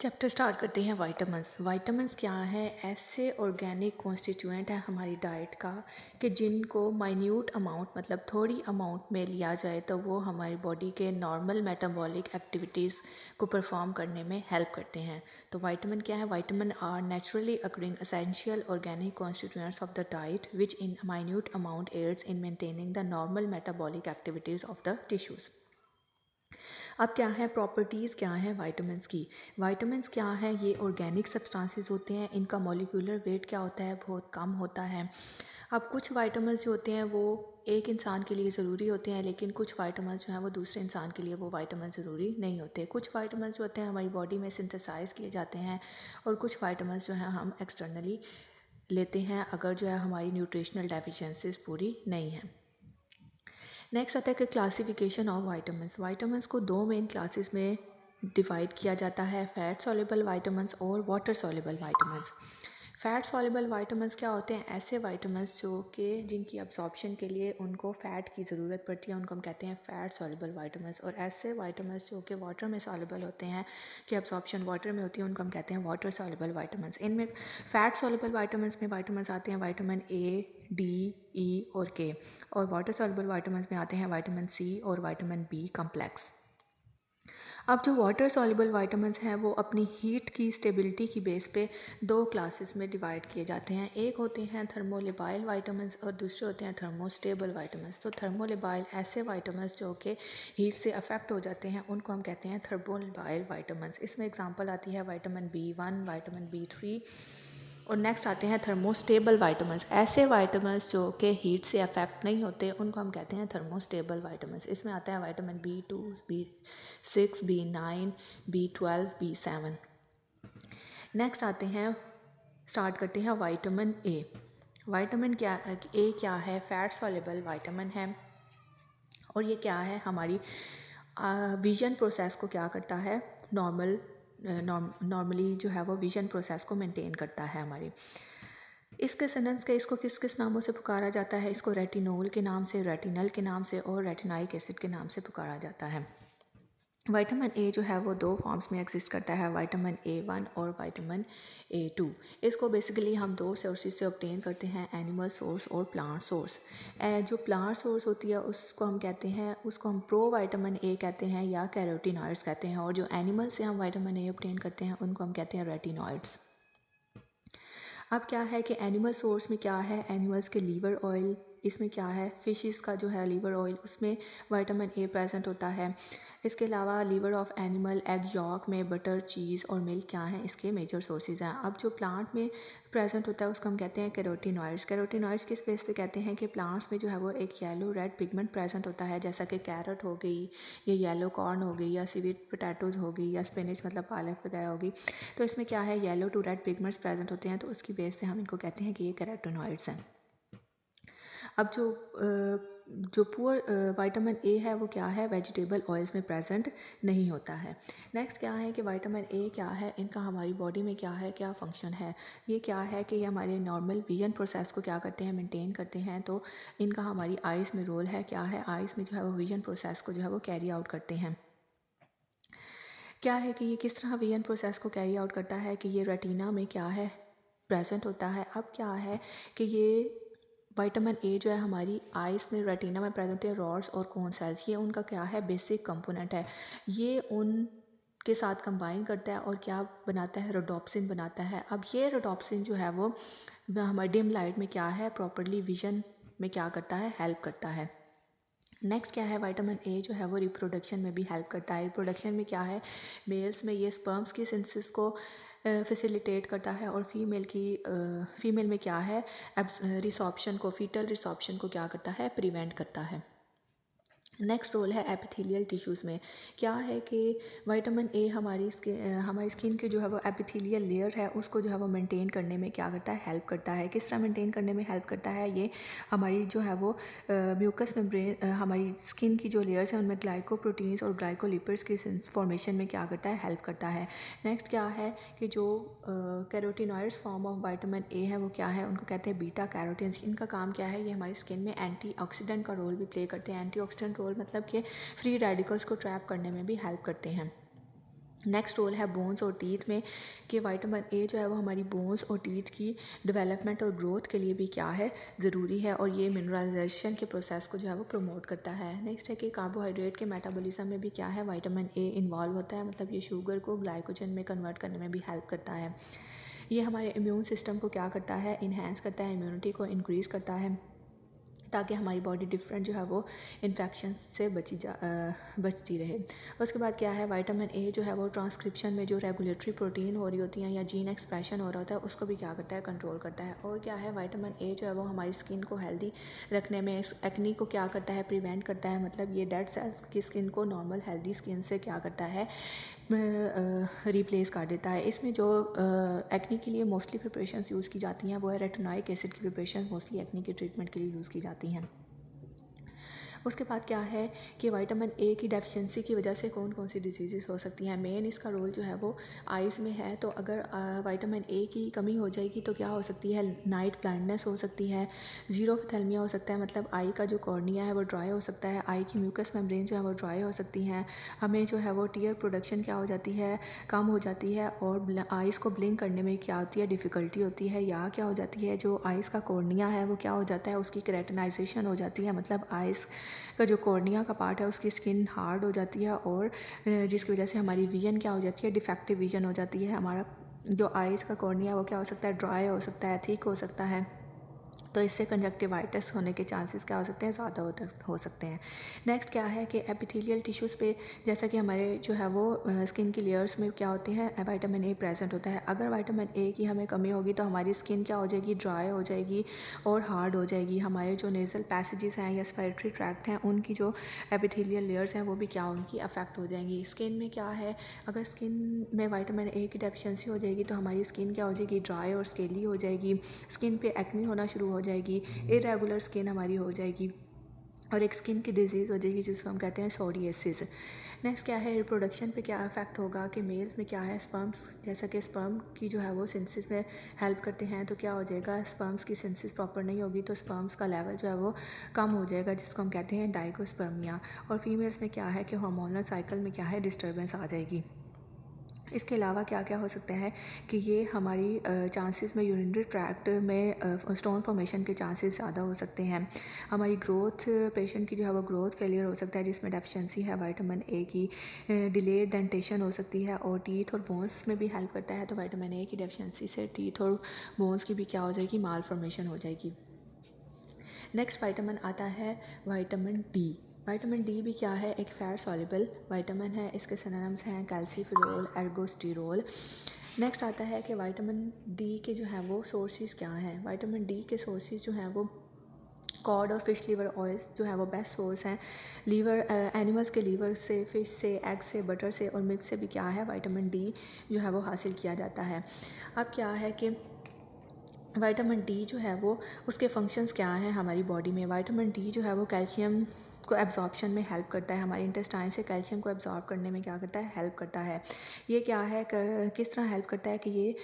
Chapter start करते हैं vitamins. Vitamins क्या है? ऐसे ऑर्गेनिक कॉन्स्टिट्यूएंट है हमारी डाइट का कि जिनको माइन्यूट अमाउंट मतलब थोड़ी अमाउंट में लिया जाए तो वो हमारी बॉडी के नॉर्मल मेटाबॉलिक एक्टिविटीज़ को परफॉर्म करने में हेल्प करते हैं। तो वाइटामिन क्या है? Vitamin are naturally occurring essential organic constituents of the diet which in minute amount aids in maintaining the normal metabolic activities of the tissues. अब क्या है प्रॉपर्टीज़ क्या है वाइटामिन्स की? वाइटामिन्स क्या है? ये ऑर्गेनिक सब्सटेंसेस होते हैं। इनका मॉलिक्यूलर वेट क्या होता है? बहुत कम होता है। अब कुछ वाइटामिन्स जो होते हैं वो एक इंसान के लिए ज़रूरी होते हैं, लेकिन कुछ वाइटामिन्स जो हैं वो दूसरे इंसान के लिए वो वाइटामिन ज़रूरी नहीं होते। कुछ वाइटामिन्स जो होते हैं हमारी बॉडी में सिंथेसाइज किए जाते हैं और कुछ वाइटामिन्स जो हैं हम एक्सटर्नली लेते हैं अगर जो है हमारी न्यूट्रिशनल डेफिशिएंसीज पूरी नहीं है। नेक्स्ट आता है कि क्लासिफिकेशन ऑफ वाइटामिन्स। वाइटामिन्स को दो मेन क्लासेस में डिवाइड किया जाता है, फैट सॉल्युबल वाइटामिन्स और water soluble vitamins. Fat soluble vitamins क्या होते हैं? ऐसे वाइटामिन्स जो कि जिनकी अब्जॉर्प्शन के लिए उनको फ़ैट की ज़रूरत पड़ती है, उनको हम कहते हैं फ़ैट सॉल्युबल वाइटामिन्स। और ऐसे वाइटामिन्स जो कि वाटर में सॉल्युबल होते हैं, कि अब्जॉर्प्शन वाटर में होती है, उनको हम कहते हैं वाटर सॉल्युबल वाइटामिन्स। इनमें फ़ैट सॉल्युबल वाइटामिन्स में वाइटामिन्स आते हैं वाइटामिन ए, डी, ई और के। और वाटर सॉल्युबल वाइटामिन्स में आते हैं विटामिन सी और विटामिन बी कम्प्लेक्स। अब जो वाटर सॉल्युबल वाइटामिन्स हैं वो अपनी हीट की स्टेबिलिटी की बेस पे दो क्लासेस में डिवाइड किए जाते हैं। एक होते हैं थर्मोलिबाइल वाइटामिन्स और दूसरे होते हैं थर्मोस्टेबल वाइटामिन्स। तो थर्मोलिबाइल ऐसे वाइटामिन्स जो कि हीट से अफेक्ट हो जाते हैं उनको हम कहते हैं थर्मोलिबाइल वाइटामिन्स। इसमें एग्जांपल आती है विटामिन B1, विटामिन B3। और नेक्स्ट आते हैं थर्मोस्टेबल वाइटामिन्स। ऐसे वाइटामिन्स जो कि हीट से अफेक्ट नहीं होते उनको हम कहते हैं थर्मोस्टेबल वाइटामिन्स। इसमें आता है vitamin B2, B6, B9, B12, B7। Next आते हैं, स्टार्ट करते हैं विटामिन ए। विटामिन क्या है? फैट सॉल्युबल विटामिन है और ये क्या है? हमारी विजन प्रोसेस को क्या करता है? नॉर्मली जो है वो विजन प्रोसेस को मेंटेन करता है हमारी। इसके सिनम्स के इसको किस किस नामों से पुकारा जाता है? इसको रेटिनोल के नाम से, रेटिनल के नाम से और रेटिनाइक एसिड के नाम से पुकारा जाता है। विटामिन ए जो है वो दो फॉर्म्स में एग्जिस्ट करता है, विटामिन A1 और विटामिन A2। इसको बेसिकली हम दो सोर्सेज से ऑब्टेन करते हैं, एनिमल सोर्स और प्लांट सोर्स। जो प्लांट सोर्स होती है उसको हम कहते हैं, उसको हम प्रो विटामिन ए कहते हैं या कैरोटीनॉइड्स कहते हैं। और जो एनिमल से हम विटामिन ए ऑब्टेन करते हैं उनको हम कहते हैं रेटिनॉइड्स। अब क्या है कि एनिमल सोर्स में क्या है? एनिमल्स के लीवर ऑयल, इसमें क्या है? फिशेस का जो है लीवर ऑयल, उसमें विटामिन ए प्रेजेंट होता है। इसके अलावा liver of animal, egg yolk में बटर, चीज़ और मिल्क क्या हैं? इसके मेजर सोर्सेज हैं। अब जो प्लांट में प्रेजेंट होता है उसको हम कहते हैं कैरोटीनॉइड्स। कैरोटीनॉइड्स किस बेस पे कहते हैं कि प्लांट्स में जो है वो एक येलो रेड पिगमेंट प्रेजेंट होता है, जैसा कि कैरेट हो गई, या येलो कॉर्न हो गई, या स्वीट पोटैटोज़ हो गई, या स्पिनच मतलब पालक वगैरह होगी। तो इसमें क्या है? Yellow to red pigments present होते हैं, तो उसकी बेस पे हम इनको कहते हैं कि ये कैरोटीनॉइड्स हैं। अब जो पुअर विटामिन ए है वो क्या है? वेजिटेबल ऑयल्स में प्रेजेंट नहीं होता है। नेक्स्ट क्या है कि विटामिन ए क्या है? इनका हमारी बॉडी में क्या है, क्या फंक्शन है? ये क्या है कि ये हमारे नॉर्मल विजन प्रोसेस को क्या करते हैं? मेंटेन करते हैं। तो इनका हमारी आइज़ में रोल है। क्या है? आइज़ में जो है वो विजन प्रोसेस को जो है वो कैरी आउट करते हैं। क्या है कि ये किस तरह विजन प्रोसेस को कैरी आउट करता है कि ये रेटिना में क्या है? प्रेजेंट होता है। अब क्या है कि ये विटामिन ए जो है हमारी आइज़ में, रेटिना में प्रेजेंट होते हैं रॉड्स और कोन सेल्स। ये उनका क्या है? बेसिक कंपोनेंट है। ये उन के साथ कंबाइन करता है और क्या बनाता है? रोडोप्सिन बनाता है। अब ये रोडोप्सिन जो है वो हमारी डिम लाइट में क्या है? प्रॉपरली विजन में क्या करता है? हेल्प करता है। नेक्स्ट क्या है? विटामिन ए जो है वो रिप्रोडक्शन में भी हेल्प करता है। रिप्रोडक्शन में क्या है? मेल्स में ये स्पर्म्स की सिंथेसिस को फैसिलिटेट करता है और फीमेल में क्या है? रिसॉर्प्शन को, फीटल रिसॉर्प्शन को क्या करता है? प्रिवेंट करता है। नेक्स्ट रोल है एपिथेलियल टिश्यूज़ में। क्या है कि विटामिन ए हमारी स्किन की जो है वो एपिथेलियल लेयर है उसको जो है वो मेंटेन करने में क्या करता है? हेल्प करता है। किस तरह मेंटेन करने में हेल्प करता है? ये हमारी जो है वो म्यूकस मेम्ब्रेन, हमारी स्किन की जो लेयर्स हैं उनमें ग्लाइकोप्रोटीन्स और ग्लाइकोलिपिड्स की फॉर्मेशन में क्या करता है? हेल्प करता है। नेक्स्ट क्या है कि जो carotenoids form of vitamin A है वो क्या है? उनको कहते हैं बीटा कैरोटीन्स। इनका काम क्या है? ये हमारी स्किन में एंटीऑक्सीडेंट का रोल भी प्ले करते हैं। एंटीऑक्सीडेंट रोल मतलब कि फ्री रेडिकल्स को ट्रैप करने में भी हेल्प करते हैं। नेक्स्ट रोल है बोन्स और टीथ में कि विटामिन ए जो है वो हमारी बोन्स और टीथ की डेवलपमेंट और ग्रोथ के लिए भी क्या है ज़रूरी है, और ये मिनरलाइजेशन के प्रोसेस को जो है वो प्रमोट करता है। नेक्स्ट है कि कार्बोहाइड्रेट के मेटाबॉलिज्म में भी क्या है विटामिन ए इन्वॉल्व होता है, मतलब ये शुगर को ग्लाइकोजन में कन्वर्ट करने में भी हेल्प करता है। ये हमारे इम्यून सिस्टम को क्या करता है, इन्हेंस करता है, इम्यूनिटी को इंक्रीज़ करता है, ताकि हमारी बॉडी डिफरेंट जो है वो इन्फेक्शन से बचती रहे। उसके बाद क्या है, विटामिन ए जो है वो ट्रांसक्रिप्शन में जो रेगुलेटरी प्रोटीन हो रही होती हैं या जीन एक्सप्रेशन हो रहा होता है उसको भी क्या करता है, कंट्रोल करता है। और क्या है, विटामिन ए जो है वो हमारी स्किन को हेल्दी रखने में, एक्नी को क्या करता है, प्रिवेंट करता है, मतलब ये डेड सेल्स की स्किन को नॉर्मल हेल्दी स्किन से क्या करता है, रिप्लेस कर देता है। इसमें जो एक्नी के लिए मोस्टली प्रिपरेशंस यूज़ की जाती हैं वो है रेटिनोइक एसिड की प्रिपरेशन मोस्टली एक्नी के ट्रीटमेंट के लिए यूज़ की जाती हैं। उसके बाद क्या है कि विटामिन ए की डेफिशिएंसी की वजह से कौन कौन सी डिजीज़ हो सकती हैं। मेन इसका रोल जो है वो आइज़ में है, तो अगर विटामिन ए की कमी हो जाएगी तो क्या हो सकती है, नाइट ब्लाइंडनेस हो सकती है, जीरोफ्थेल्मिया हो सकता है, मतलब आई का जो कॉर्निया है वो ड्राई हो सकता है, आई की म्यूकस मेम्ब्रेन जो है वो ड्राई हो सकती हैं, हमें जो है वो टीयर प्रोडक्शन क्या हो जाती है, कम हो जाती है, और आइज़ को ब्लिंक करने में क्या होती है, डिफ़िकल्टी होती है, या क्या हो जाती है, जो आइज़ का कॉर्निया है वो क्या हो जाता है, उसकी केराटिनाइजेशन हो जाती है, मतलब आइज़ का जो कॉर्निया का पार्ट है उसकी स्किन हार्ड हो जाती है, और जिसकी वजह से हमारी विजन क्या हो जाती है, डिफेक्टिव विजन हो जाती है। हमारा जो आइज़ का कॉर्निया वो क्या हो सकता है, ड्राई हो सकता है, थिक हो सकता है, तो इससे कंजक्टिवाइटिस होने के चांसेस क्या हो सकते हैं, ज़्यादा हो सकते हैं। नेक्स्ट क्या है कि एपिथेलियल टिश्यूज़ पे, जैसा कि हमारे जो है वो स्किन की लेयर्स में क्या होते हैं, विटामिन ए प्रेजेंट होता है। अगर विटामिन ए की हमें कमी होगी तो हमारी स्किन क्या हो जाएगी, ड्राई हो जाएगी और हार्ड हो जाएगी। हमारे जो नेज़ल पैसेजेस हैं या रेस्पिरेटरी ट्रैक्ट हैं उनकी जो एपिथेलियल लेयर्स हैं वो भी क्या होंगी, अफेक्ट हो जाएंगी। स्किन में क्या है, अगर स्किन में विटामिन ए की डेफिशिएंसी हो जाएगी तो हमारी स्किन क्या हो जाएगी, ड्राई और स्केली हो जाएगी, स्किन पे एक्नी होना शुरू हो जाएगी, इरेगुलर स्किन हमारी हो जाएगी, और एक स्किन की डिजीज़ हो जाएगी जिसको हम कहते हैं सोरियासिस। नेक्स्ट क्या है, रिप्रोडक्शन पे क्या इफेक्ट होगा कि मेल्स में क्या है, स्पर्म्स, जैसा कि स्पर्म की जो है वो सिंथेसिस में हेल्प करते हैं, तो क्या हो जाएगा, स्पर्म्स की सिंथेसिस प्रॉपर नहीं होगी तो स्पर्म्स का लेवल जो है वो कम हो जाएगा, जिसको हम कहते हैं डाइकोस्पर्मिया। और फीमेल्स में क्या है कि हार्मोनल साइकिल में क्या है, डिस्टर्बेंस आ जाएगी। इसके अलावा क्या क्या हो सकता है कि ये हमारी चांसेस में यूरिनरी ट्रैक्ट में स्टोन फॉर्मेशन के चांसेस ज़्यादा हो सकते हैं। हमारी ग्रोथ, पेशेंट की जो है वो ग्रोथ फेलियर हो सकता है जिसमें डेफिशिएंसी है विटामिन ए की, डिलेड डेंटेशन हो सकती है, और टीथ और बोन्स में भी हेल्प करता है, तो विटामिन ए की डेफिशिएंसी से टीथ और बोन्स की भी क्या हो जाएगी, माल फॉर्मेशन हो जाएगी। नेक्स्ट विटामिन आता है विटामिन डी। विटामिन डी भी क्या है, एक फैट सॉल्युबल विटामिन है, इसके सिनोनिम्स हैं कैल्सीफेरॉल, एर्गोस्टिरोल। नेक्स्ट आता है कि विटामिन डी के जो हैं वो सोर्सेज क्या हैं। विटामिन डी के सोर्सेज जो हैं वो कॉड और फिश लीवर ऑयल जो है वो बेस्ट सोर्स हैं। लीवर, एनिमल्स के लीवर से, फिश से, एग से, बटर से और मिल्क से भी क्या है, विटामिन डी जो है वो हासिल किया जाता है। अब क्या है कि विटामिन डी जो है वो उसके फंक्शंस क्या हैं हमारी बॉडी में। विटामिन डी जो है वो कैल्शियम को एब्जॉर्प्शन में हेल्प करता है, हमारे इंटेस्टाइन से कैल्शियम को एब्जॉर्ब करने में क्या करता है, हेल्प करता है। ये क्या है, किस तरह हेल्प करता है कि ये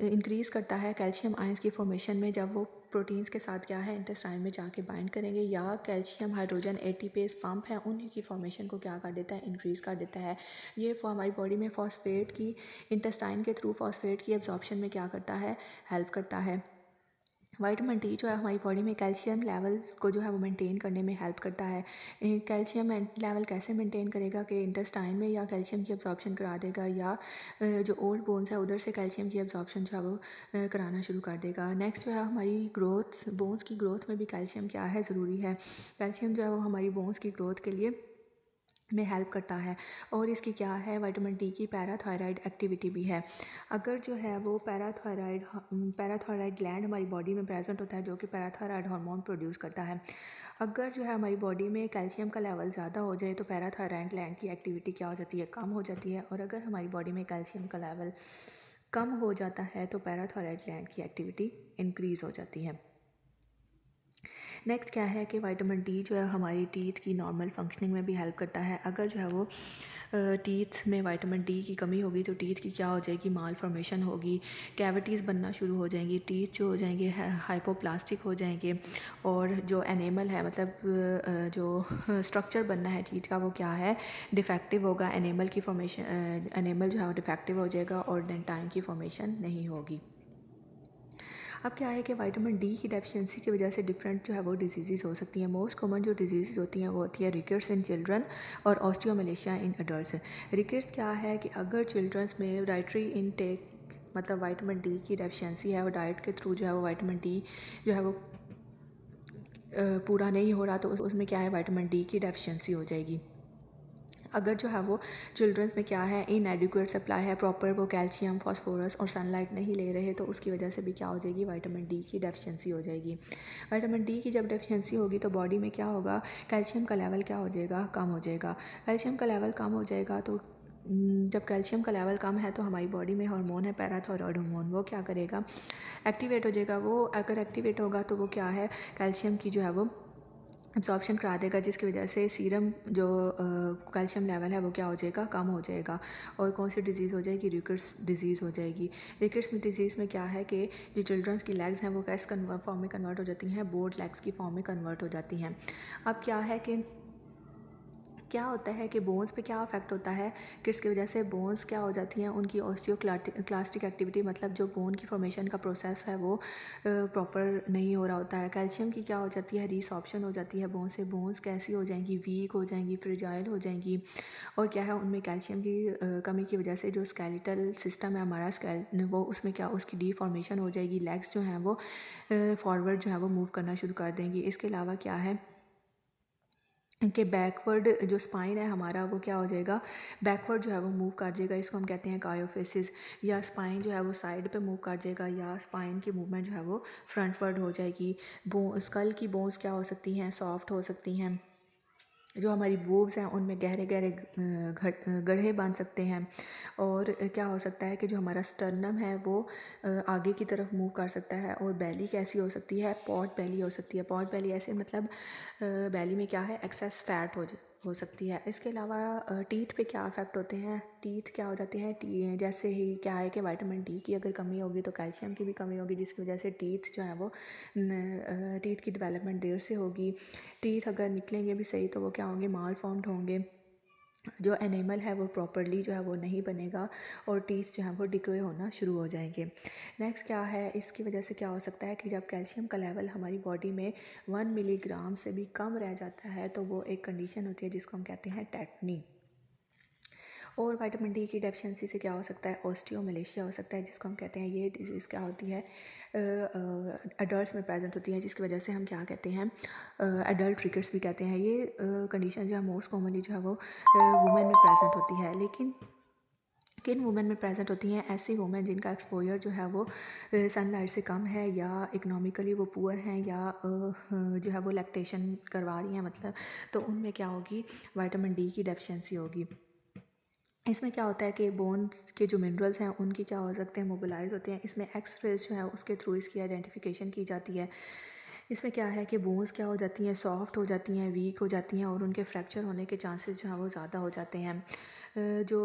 इंक्रीज़ करता है कैल्शियम आयंस की फॉर्मेशन में, जब वो प्रोटीन्स के साथ क्या है इंटेस्टाइन में जाके बाइंड करेंगे, या कैल्शियम हाइड्रोजन एटीपेज पंप है उन्हीं की फॉर्मेशन को क्या कर देता है, इंक्रीज़ कर देता है। ये हमारी बॉडी में फॉस्फेट की, इंटेस्टाइन के थ्रू फॉस्फेट की एब्जॉर्प्शन में क्या करता है, हेल्प करता है। विटामिन डी जो है हमारी बॉडी में कैल्शियम लेवल को जो है वो मेंटेन करने में हेल्प करता है। कैल्शियम लेवल कैसे मेंटेन करेगा कि इंटेस्टाइन में या कैल्शियम की एब्जॉर्प्शन करा देगा, या जो ओल्ड बोन्स है उधर से कैल्शियम की एब्जॉर्प्शन जो है वो कराना शुरू कर देगा। नेक्स्ट जो है हमारी ग्रोथ, बोन्स की ग्रोथ में भी कैल्शियम क्या है, ज़रूरी है। कैल्शियम जो है वो हमारी बोन्स की ग्रोथ के लिए में हेल्प करता है। और इसकी क्या है, विटामिन डी की पैराथायराइड एक्टिविटी भी है। अगर जो है वो पैराथायराइड ग्लैंड हमारी बॉडी में प्रेजेंट होता है जो कि पैराथायराइड हार्मोन प्रोड्यूस करता है। अगर जो है हमारी बॉडी में कैल्शियम का लेवल ज़्यादा हो जाए तो पैराथायराइड ग्लैंड की एक्टिविटी क्या हो जाती है, कम हो जाती है, और अगर हमारी बॉडी में कैल्शियम का लेवल कम हो जाता है तो पैराथायराइड ग्लैंड की एक्टिविटी इंक्रीज़ हो जाती है। नेक्स्ट क्या है कि विटामिन डी जो है हमारी टीथ की नॉर्मल फंक्शनिंग में भी हेल्प करता है। अगर जो है वो टीथ में विटामिन डी की कमी होगी तो टीथ की क्या हो जाएगी, माल फॉर्मेशन होगी, कैविटीज़ बनना शुरू हो जाएंगी, टीथ जो हो जाएंगे हाइपोप्लास्टिक हो जाएंगे, और जो एनेमल है मतलब जो स्ट्रक्चर बनना है टीथ का वो क्या है, डिफेक्टिव होगा। एनेमल की फॉर्मेशन एनेमल जो है वो डिफेक्टिव हो जाएगा और डेंटाइन की फॉर्मेशन नहीं होगी। अब क्या है कि विटामिन डी की डेफिशिएंसी की वजह से डिफरेंट जो है वो डिजीज़ हो सकती हैं। मोस्ट कॉमन जो डिजीज़ होती हैं वो होती है रिकेट्स इन चिल्ड्रन और ऑस्टियोमलेशिया इन अडल्ट्स। रिकेट्स क्या है कि अगर चिल्ड्रंस में डाइटरी इनटेक मतलब विटामिन डी की डेफिशिएंसी है, वो डाइट के थ्रू जो है वो विटामिन डी जो है वो पूरा नहीं हो रहा, तो उसमें क्या है, विटामिन डी की डेफिशिएंसी हो जाएगी। अगर जो है वो चिल्ड्रंस में क्या है, इनएडिक्वेट सप्लाई है, प्रॉपर वो कैल्शियम, फास्फोरस और सनलाइट नहीं ले रहे, तो उसकी वजह से भी क्या हो जाएगी, विटामिन डी की डेफिशिएंसी हो जाएगी। विटामिन डी की जब डेफिशिएंसी होगी तो बॉडी में क्या होगा, कैल्शियम का लेवल क्या हो जाएगा, कम हो जाएगा। कैल्शियम का लेवल कम हो जाएगा तो जब कैल्शियम का लेवल कम है तो हमारी बॉडी में हार्मोन है पैराथायरॉयड हार्मोन, वो क्या करेगा, एक्टिवेट हो जाएगा। वो अगर एक्टिवेट होगा तो वो क्या है, कैल्शियम की जो है वो एब्जॉर्प्शन करा देगा, जिसकी वजह से सीरम जो कैल्शियम लेवल है वो क्या हो जाएगा, कम हो जाएगा। और कौन सी डिज़ीज़ हो जाएगी, रिकेट्स डिज़ीज़ हो जाएगी। रिकेट्स डिज़ीज़ में क्या है कि जो चिल्ड्रंस की लेग्स हैं वो कैस फॉर्म में कन्वर्ट हो जाती हैं, बोर्ड लेग्स की फॉर्म में कन्वर्ट हो जाती हैं। अब क्या है कि क्या होता है कि बोन्स पे क्या अफेक्ट होता है, किड्स की वजह से बोन्स क्या हो जाती हैं, उनकी ऑस्टियोक्लास्टिक एक्टिविटी मतलब जो बोन की फॉर्मेशन का प्रोसेस है वो प्रॉपर नहीं हो रहा होता है। कैल्शियम की क्या हो जाती है, रीसॉर्प्शन हो जाती है बोन से, बोन्स कैसी हो जाएंगी, वीक हो जाएंगी, फ्रेजाइल हो जाएंगी। और क्या है, उनमें कैल्शियम की कमी की वजह से जो स्केलेटल सिस्टम है हमारा वो उसमें क्या, उसकी डीफॉर्मेशन हो जाएगी। लेग्स जो हैं वो फॉरवर्ड जो है वो मूव करना शुरू कर देंगी। इसके अलावा क्या है कि बैकवर्ड जो स्पाइन है हमारा वो क्या हो जाएगा, बैकवर्ड जो है वो मूव कर जाएगा। इसको हम कहते हैं कायोफेसिस। या स्पाइन जो है वो साइड पे मूव कर जाएगा, या स्पाइन की मूवमेंट जो है वो फ्रंटवर्ड हो जाएगी। स्कल की बोन्स क्या हो सकती हैं, सॉफ्ट हो सकती हैं। जो हमारी बोव्स हैं उनमें गहरे गहरे गड्ढे बन सकते हैं। और क्या हो सकता है कि जो हमारा स्टर्नम है वो आगे की तरफ मूव कर सकता है। और बैली कैसी हो सकती है, पॉट बैली हो सकती है। पॉट बैली ऐसे मतलब बैली में क्या है, एक्सेस फैट हो सकती है। इसके अलावा टीथ पे क्या अफेक्ट होते हैं, टीथ क्या हो जाते हैं, जैसे ही क्या है कि विटामिन डी की अगर कमी होगी तो कैल्शियम की भी कमी होगी, जिसकी वजह से टीथ जो है वो टीथ की डेवलपमेंट देर से होगी। टीथ अगर निकलेंगे भी सही तो वो क्या होंगे, माल फॉर्म्ड होंगे। जो एनिमल है वो प्रॉपरली जो है वो नहीं बनेगा और टीथ जो है वो डिके होना शुरू हो जाएंगे। नेक्स्ट क्या है, इसकी वजह से क्या हो सकता है कि जब कैल्शियम का लेवल हमारी बॉडी में 1 मिलीग्राम से भी कम रह जाता है तो वो एक कंडीशन होती है जिसको हम कहते हैं टेटनी। और विटामिन डी की डेफिशिएंसी से क्या हो सकता है, ऑस्टियोमलेशिया हो सकता है, जिसको हम कहते हैं, ये डिजीज़ क्या होती है, अडल्ट्स में प्रेजेंट होती है, जिसकी वजह से हम क्या कहते हैं, एडल्ट रिकेट्स भी कहते हैं। ये कंडीशन जो है मोस्ट कॉमनली जो है वो वुमेन में प्रेजेंट होती है। लेकिन किन वुमेन में प्रेजेंट होती हैं, ऐसी वुमेन जिनका एक्सपोजर जो है वो सनलाइट से कम है, या इकोनॉमिकली वो पुअर हैं, या जो है वो लैक्टेशन करवा रही हैं मतलब, तो उनमें क्या होगी, विटामिन डी की डेफिशिएंसी होगी। इसमें क्या होता है कि बोन्स के जो मिनरल्स हैं उनकी क्या हो सकते हैं, मोबिलाइज होते हैं। इसमें एक्स रेज जो है उसके थ्रू इसकी आइडेंटिफिकेशन की जाती है। इसमें क्या है कि बोन्स क्या हो जाती हैं, सॉफ्ट हो जाती हैं, वीक हो जाती हैं, और उनके फ्रैक्चर होने के चांसेस जो है वो ज़्यादा हो जाते हैं। जो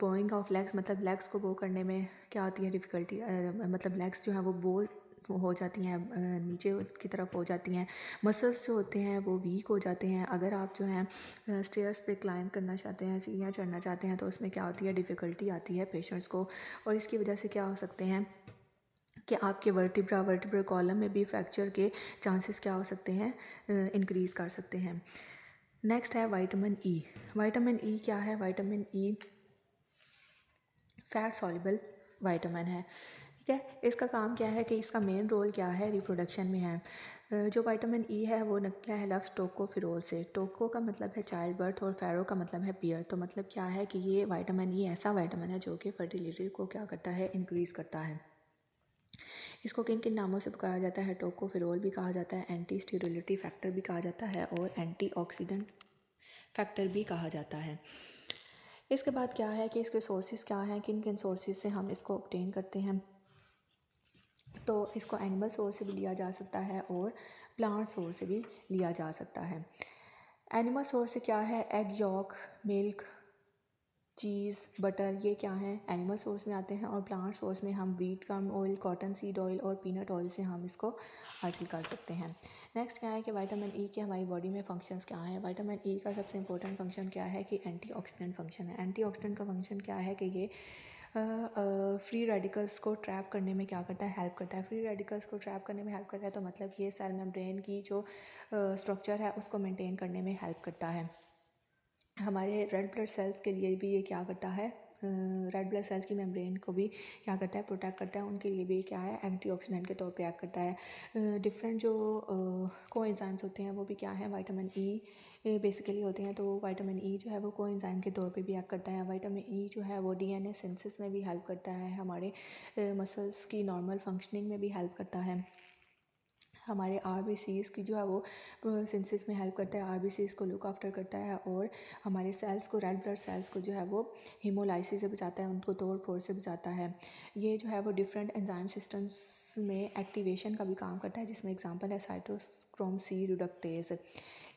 बोइंग ऑफ लेग्स मतलब लेग्स को बो करने में क्या होती है डिफ़िकल्टी, मतलब लेग्स जो है वो बो हो जाती हैं, नीचे की तरफ हो जाती हैं। मसल्स जो होते हैं वो वीक हो जाते हैं। अगर आप जो हैं स्टेयर्स पे क्लाइंब करना चाहते हैं, सीढ़ियाँ चढ़ना चाहते हैं, तो उसमें क्या होती है, डिफ़िकल्टी आती है पेशेंट्स को। और इसकी वजह से क्या हो सकते हैं कि आपके वर्टिब्रा कॉलम में भी फ्रैक्चर के चांसेस क्या हो सकते हैं, इंक्रीज़ कर सकते हैं। नेक्स्ट है विटामिन ई। विटामिन ई क्या है, vitamin E fat soluble vitamin है, ठीक है। इसका काम क्या है कि इसका मेन रोल क्या है, रिप्रोडक्शन में है। जो विटामिन ई है वो निकला है लफ्ज़ टोकोफेरोल से। टोको का मतलब है चाइल्ड बर्थ और फेरो का मतलब है पियर। तो मतलब क्या है कि ये विटामिन ई ऐसा विटामिन है जो कि फर्टिलिटी को क्या करता है, इंक्रीज़ करता है। इसको किन किन नामों से पुकारा जाता है, टोकोफेरोल भी कहा जाता है, एंटी स्टेरिलिटी फैक्टर भी कहा जाता है, और एंटीऑक्सीडेंट फैक्टर भी कहा जाता है। इसके बाद क्या है कि इसके सोर्सेज क्या हैं, किन किन सोर्सेज से हम इसको ऑब्टेन करते हैं। तो इसको एनिमल सोर्स से भी लिया जा सकता है और प्लांट सोर्स से भी लिया जा सकता है। एनिमल सोर्स से क्या है, एग यॉक, मिल्क, चीज़, बटर, ये क्या है एनिमल सोर्स में आते हैं। और प्लांट सोर्स में हम wheat corn oil, cotton seed oil और पीनट ऑयल से हम इसको हासिल कर सकते हैं। नेक्स्ट क्या है कि विटामिन ई के हमारी बॉडी में फंक्शंस क्या हैं। विटामिन ई का सबसे इंपॉर्टेंट फंक्शन क्या है कि एंटीऑक्सीडेंट फंक्शन है। एंटीऑक्सीडेंट का फंक्शन क्या है कि ये फ्री रेडिकल्स को ट्रैप करने में क्या करता है, हेल्प करता है। फ्री रेडिकल्स को ट्रैप करने में हेल्प करता है तो मतलब ये सेल मेम्ब्रेन की जो स्ट्रक्चर है उसको मेंटेन करने में हेल्प करता है। हमारे रेड ब्लड सेल्स के लिए भी ये क्या करता है, रेड ब्लड सेल्स की मेम्ब्रेन को भी क्या करता है, प्रोटेक्ट करता है। उनके लिए भी क्या है, एंटीऑक्सीडेंट के तौर पे एक्ट करता है। डिफरेंट जो कोएंजाइम्स होते हैं वो भी क्या है, विटामिन ई बेसिकली होते हैं। तो विटामिन ई जो है वो कोएंजाइम के तौर पे भी एक्ट करता है। विटामिन ई जो है वो डीएनए सिंथेसिस में भी हेल्प करता है। हमारे मसल्स की नॉर्मल फंक्शनिंग में भी हेल्प करता है। हमारे आरबीसीज़ की जो है वो सिंथेसिस में हेल्प करता है, आरबीसीज़ को लुक आफ्टर करता है। और हमारे सेल्स को, रेड ब्लड सेल्स को जो है वो हीमोलाइसिस से बचाता है, उनको तोड़ फोड़ से बचाता है। ये जो है वो डिफरेंट एंजाइम सिस्टम्स में एक्टिवेशन का भी काम करता है, जिसमें एग्जांपल है साइटोक्रोम सी रिडक्टेज।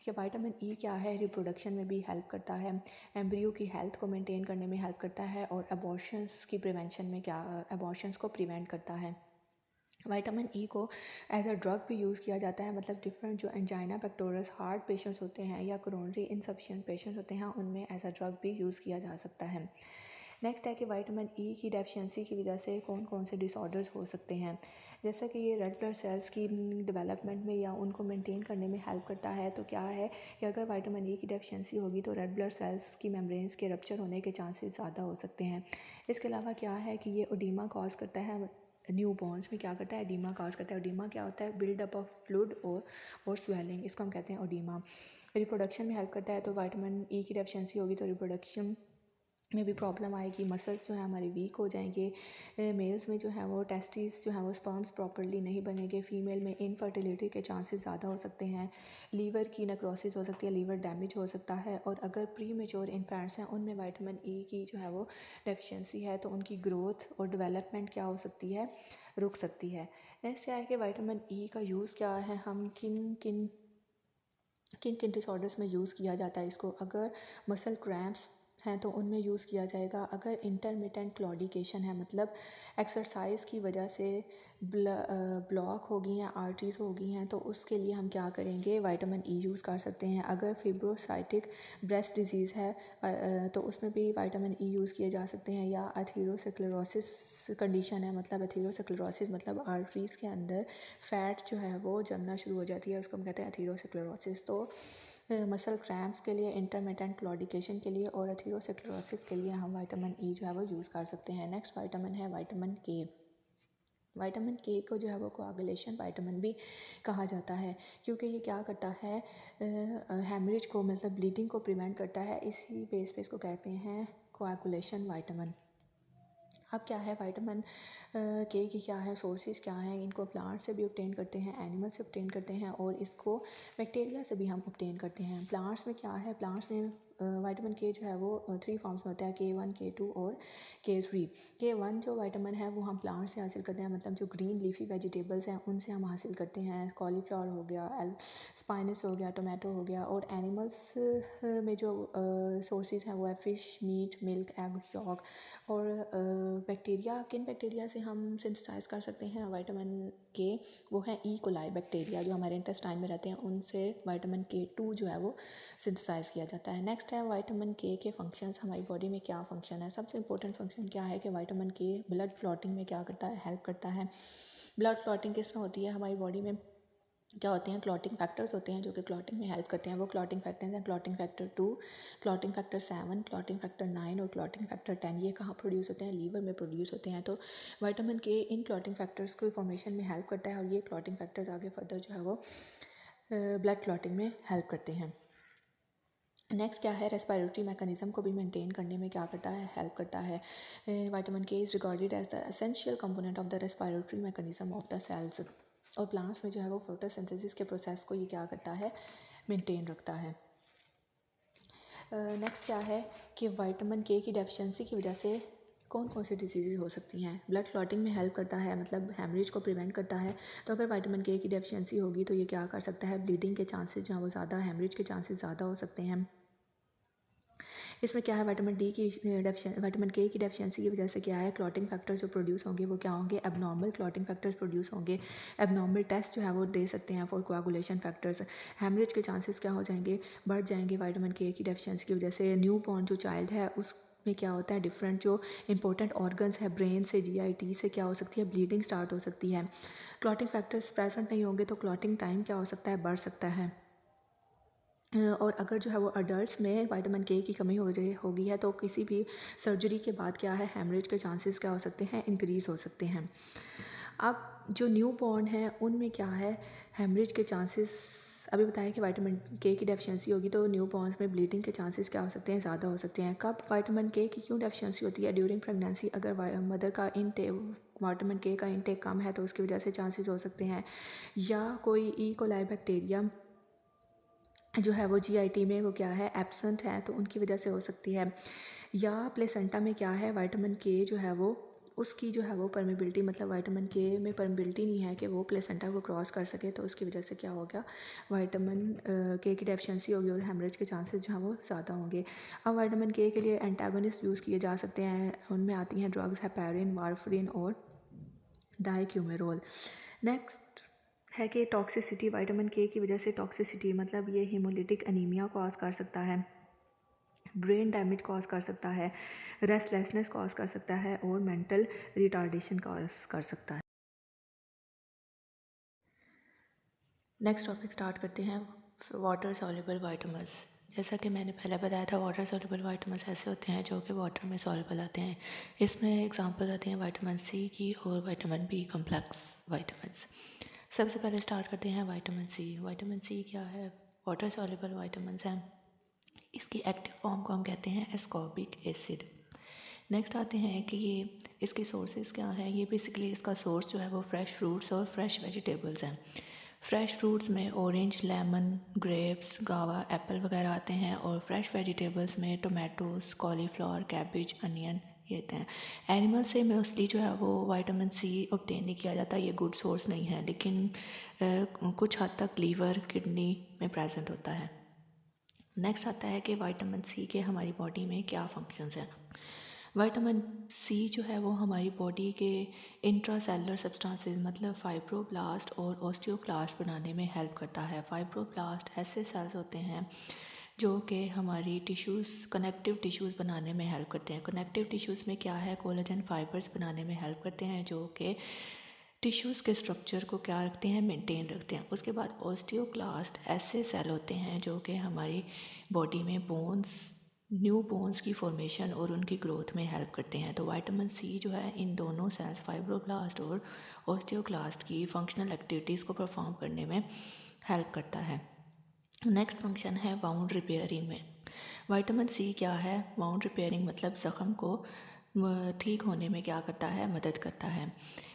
कि विटामिन ई क्या है, रिप्रोडक्शन में भी हेल्प करता है, एम्ब्रियो की हेल्थ को मेंटेन करने में हेल्प करता है और अबॉर्शंस की प्रिवेंशन में क्या, अबॉर्शंस को प्रिवेंट करता है। विटामिन ई को एज अ ड्रग भी यूज़ किया जाता है। मतलब डिफरेंट जो एंजाइना पेक्टोरस हार्ट पेशेंट्स होते हैं या कोरोनरी इनसफिशिएंट पेशेंट्स होते हैं उनमें एज अ ड्रग भी यूज़ किया जा सकता है। नेक्स्ट है कि विटामिन ई की डेफिशिएंसी की वजह से कौन कौन से डिसऑर्डर्स हो सकते हैं। जैसा कि ये रेड ब्लड सेल्स की डेवलपमेंट में या उनको मेंटेन करने में हेल्प करता है, तो क्या है कि अगर विटामिन ई की डेफिशिएंसी होगी तो रेड ब्लड सेल्स की मेम्ब्रेन्स के रप्चर होने के चांसेस ज़्यादा हो सकते हैं। इसके अलावा क्या है कि ये ओडीमा कॉज करता है, न्यू बॉर्न्स में क्या करता है, एडीमा काज करता है। ओडीमा क्या होता है, बिल्डअप ऑफ फ्लूइड और स्वेलिंग, इसको हम कहते हैं ओडीमा। रिप्रोडक्शन में हेल्प करता है, तो विटामिन ई की डेफिशिएंसी होगी तो रिप्रोडक्शन में भी प्रॉब्लम आएगी, मसल्स जो है हमारे वीक हो जाएंगे। मेल्स में जो है वो टेस्टिस जो है वो स्पर्म्स प्रॉपर्ली नहीं बनेंगे। फीमेल में इनफर्टिलिटी के चांसेस ज़्यादा हो सकते हैं। लीवर की नेक्रोसिस हो सकती है, लीवर डैमेज हो सकता है। और अगर प्री मेच्योर इन्फेंट्स हैं उनमें विटामिन ई की जो है वो डेफिशिएंसी है तो उनकी ग्रोथ और डेवलपमेंट क्या हो सकती है, रुक सकती है। नेक्स्ट क्या है कि विटामिन ई का यूज़ क्या है, हम किन किन किन किन डिसऑर्डर्स में यूज़ किया जाता है इसको। अगर मसल क्रैम्प्स हैं तो उनमें यूज़ किया जाएगा। अगर इंटरमिटेंट क्लॉडिकेशन है, मतलब एक्सरसाइज की वजह से ब्लॉक हो गई हैं, आर्टरीज हो गई हैं, तो उसके लिए हम क्या करेंगे, विटामिन ई यूज़ कर सकते हैं। अगर फिब्रोसाइटिक ब्रेस्ट डिजीज़ है तो उसमें भी विटामिन ई यूज़ किए जा सकते हैं। या एथीरोस्क्लेरोसिस कंडीशन है, मतलब एथीरोस्क्लेरोसिस मतलब आर्टरीज़ के अंदर फैट जो है वो जमना शुरू हो जाती है, उसको हम कहते हैं एथीरोस्क्लेरोसिस। तो मसल क्रैम्प्स के लिए, इंटरमिटेंट क्लॉडिकेशन के लिए और एथीरोस्क्लेरोसिस के लिए हम विटामिन ई जो है वो यूज़ कर सकते हैं। नेक्स्ट विटामिन है विटामिन के। विटामिन के को जो है वो कोआगुलेशन विटामिन भी कहा जाता है, क्योंकि ये क्या करता है, हेमरेज को, मतलब ब्लीडिंग को प्रिवेंट करता है। इसी बेस पे इसको कहते हैं कोआगुलेशन विटामिन। अब क्या है विटामिन के की क्या है सोर्सेज क्या हैं, इनको प्लांट से भी ऑब्टेन करते हैं, एनिमल से ऑब्टेन करते हैं और इसको बैक्टीरिया से भी हम ऑब्टेन करते हैं। प्लांट्स में क्या है, प्लांट्स में विटामिन के जो है वो 3 फॉर्म्स में होता है, K1, K2 और K3। K1 जो विटामिन है वो हम प्लांट से हासिल करते हैं, मतलब जो ग्रीन लीफी वेजिटेबल्स हैं उनसे हम हासिल करते हैं। कॉलीफ्लावर हो गया, स्पाइनस हो गया, टोमेटो हो गया। और एनिमल्स में जो सोर्सेज हैं वो है fish, meat, milk, egg, yolk. और बैक्टीरिया, किन बैक्टीरिया से हम सिंथेसाइज कर सकते हैं विटामिन के, वो है ई कोलाई बैक्टीरिया जो हमारे इंटेस्टाइन में रहते हैं, उनसे विटामिन K2 जो है वो सिंथेसाइज किया जाता है। नेक्स्ट है विटामिन के फंक्शंस, हमारी बॉडी में क्या फंक्शन है। सबसे इंपॉर्टेंट फंक्शन क्या है कि विटामिन के ब्लड क्लॉटिंग में क्या करता है, हेल्प करता है। ब्लड क्लॉटिंग किस तरह होती है, हमारी बॉडी में क्या होते हैं, क्लॉटिंग फैक्टर्स होते हैं जो कि क्लॉटिंग में हेल्प करते हैं। वो क्लॉटिंग फैक्टर्स हैं clotting factor 2, clotting factor 7, clotting factor 9 और क्लॉटिंग फैक्टर 10। ये कहाँ प्रोड्यूस होते हैं, लीवर में प्रोड्यूस होते हैं। तो विटामिन के इन क्लॉटिंग फैक्टर्स को फॉर्मेशन में हेल्प करता है और ये क्लॉटिंग फैक्टर्स आगे फर्दर जो है वो ब्लड क्लॉटिंग में हेल्प करते हैं। नेक्स्ट क्या है, रेस्पिरेटरी मैकेनिज्म को भी मेंटेन करने में क्या करता है, हेल्प करता है। Vitamin K is regarded as the essential component of the respiratory mechanism of the cells. और प्लांट्स में जो है वो फोटोसिंथेसिस के प्रोसेस को ये क्या करता है, मेंटेन रखता है। नेक्स्ट क्या है कि विटामिन के की डेफिशिएंसी की वजह से कौन कौन सी डिजीज़ हो सकती हैं। ब्लड क्लॉटिंग में हेल्प करता है, मतलब हेमरेज को प्रिवेंट करता है। तो अगर विटामिन के की डेफिशिएंसी होगी तो ये क्या कर सकता है, ब्लीडिंग के चांसेस जो हैं वो ज़्यादा, हेमरेज के चांसेस ज़्यादा हो सकते हैं। इसमें क्या है, विटामिन के की डेफिशिएंसी की वजह से क्या है, क्लॉटिंग फैक्टर्स जो प्रोड्यूस होंगे वो क्या होंगे, एबनॉर्मल क्लॉटिंग फैक्टर्स प्रोड्यूस होंगे। एबनॉर्मल टेस्ट जो है वो दे सकते हैं फॉर कोआगुलेशन फैक्टर्स। हेमरेज के चांसेस क्या हो जाएंगे, बढ़ जाएंगे विटामिन के की डेफिशिएंसी की वजह से। न्यू बॉर्न जो चाइल्ड है उस में क्या होता है, डिफरेंट जो इंपॉर्टेंट ऑर्गन्स है ब्रेन से, जीआईटी से क्या हो सकती है, ब्लीडिंग स्टार्ट हो सकती है। क्लॉटिंग फैक्टर्स प्रेजेंट नहीं होंगे तो क्लॉटिंग टाइम क्या हो सकता है, बढ़ सकता है। और अगर जो है वो अडल्ट्स में विटामिन के की कमी होगी है तो किसी भी सर्जरी के बाद क्या है, हेमरेज के चांसेस क्या हो सकते हैं, इंक्रीज़ हो सकते हैं। अब जो न्यू बॉर्न है उनमें क्या है, हेमरेज के चांसेस, अभी बताया कि विटामिन के की डेफिशिएंसी होगी तो न्यू बॉर्न्स में ब्लीडिंग के चांसेस क्या हो सकते हैं, ज़्यादा हो सकते हैं। कब विटामिन के की क्यों डेफिशिएंसी होती है, ड्यूरिंग प्रेगनेंसी। अगर मदर का विटामिन के का इंटेक कम है तो उसकी वजह से चांसेस हो सकते हैं। या कोई ई कोलाई बैक्टीरिया जो है वो जीआईटी में वो क्या है, एब्सेंट है, तो उनकी वजह से हो सकती है। या प्लेसेंटा में क्या है, विटामिन के जो है वो उसकी जो है वो परमिबिलिटी, मतलब विटामिन के में परमिबिलिटी नहीं है कि वो प्लेसेंटा को क्रॉस कर सके, तो उसकी वजह से क्या हो गया, विटामिन के की डेफिशिएंसी होगी और हेमरेज के चांसेस जो हैं वो ज़्यादा होंगे। अब विटामिन के लिए एंटागोनिस्ट यूज़ किए जा सकते हैं, उनमें आती हैं ड्रग्स, हेपेरिन, वारफरिन और डाइक्यूमेरोल। नेक्स्ट है कि टॉक्सिसिटी, विटामिन के की वजह से टॉक्सिसिटी, मतलब ये हीमोलिटिक एनीमिया कॉज कर सकता है, ब्रेन डैमेज कॉज कर सकता है, रेस्टलेसनेस कॉज कर सकता है और मेंटल रिटार्डेशन कॉज कर सकता है। नेक्स्ट टॉपिक स्टार्ट करते हैं, वाटर सॉल्युबल विटामिन्स। जैसा कि मैंने पहले बताया था, वाटर सॉल्युबल विटामिन्स ऐसे होते हैं जो कि वाटर में सॉल्युबल आते हैं। इसमें एग्जांपल आते हैं विटामिन सी की और विटामिन बी कॉम्प्लेक्स विटामिन्स। सबसे पहले स्टार्ट करते हैं विटामिन सी। विटामिन सी क्या है, वाटर सॉल्युबल विटामिन्स हैं। इसकी एक्टिव फॉर्म को हम कहते हैं एस्कॉर्बिक एसिड। नेक्स्ट आते हैं कि ये इसकी सोर्सेज क्या हैं। ये बेसिकली इसका सोर्स जो है वो फ्रेश फ्रूट्स और फ्रेश वेजिटेबल्स हैं। फ्रेश फ्रूट्स में ऑरेंज, लेमन, ग्रेप्स, गावा, एप्पल वगैरह आते हैं और फ्रेश वेजिटेबल्स में टोमेटोज़, कॉलीफ्लावर, कैबेज, अनियन ये आते हैं। एनिमल से मोस्टली जो है वो विटामिन सी ऑब्टेन नहीं किया जाता, ये गुड सोर्स नहीं है, लेकिन कुछ हद तक लीवर, किडनी में प्रेजेंट होता है। नेक्स्ट आता है कि विटामिन सी के हमारी बॉडी में क्या फंक्शंस हैं। विटामिन सी जो है वो हमारी बॉडी के इंट्रासेलुलर सब्सटेंसेस, मतलब फाइब्रोब्लास्ट और ऑस्टियोक्लास्ट बनाने में हेल्प करता है। फाइब्रोब्लास्ट ऐसे सेल्स होते हैं जो कि हमारी टिश्यूज़, कनेक्टिव टिश्यूज़ बनाने में हेल्प करते हैं। कनेक्टिव टिश्यूज़ में क्या है, कोलेजन फाइबर्स बनाने में हेल्प करते हैं जो कि टिश्यूज़ के स्ट्रक्चर को क्या रखते हैं, मेंटेन रखते हैं। उसके बाद ऑस्टियोक्लास्ट ऐसे सेल होते हैं जो कि हमारी बॉडी में बोन्स, न्यू बोन्स की फॉर्मेशन और उनकी ग्रोथ में हेल्प करते हैं। तो विटामिन सी जो है इन दोनों सेल्स, फाइब्रोब्लास्ट और ऑस्टियोक्लास्ट की फंक्शनल एक्टिविटीज़ को परफॉर्म करने में हेल्प करता है। नेक्स्ट फंक्शन है वाउंड रिपेयरिंग में। विटामिन सी क्या है, वाउंड रिपेयरिंग मतलब ज़ख़म को ठीक होने में क्या करता है, मदद करता है।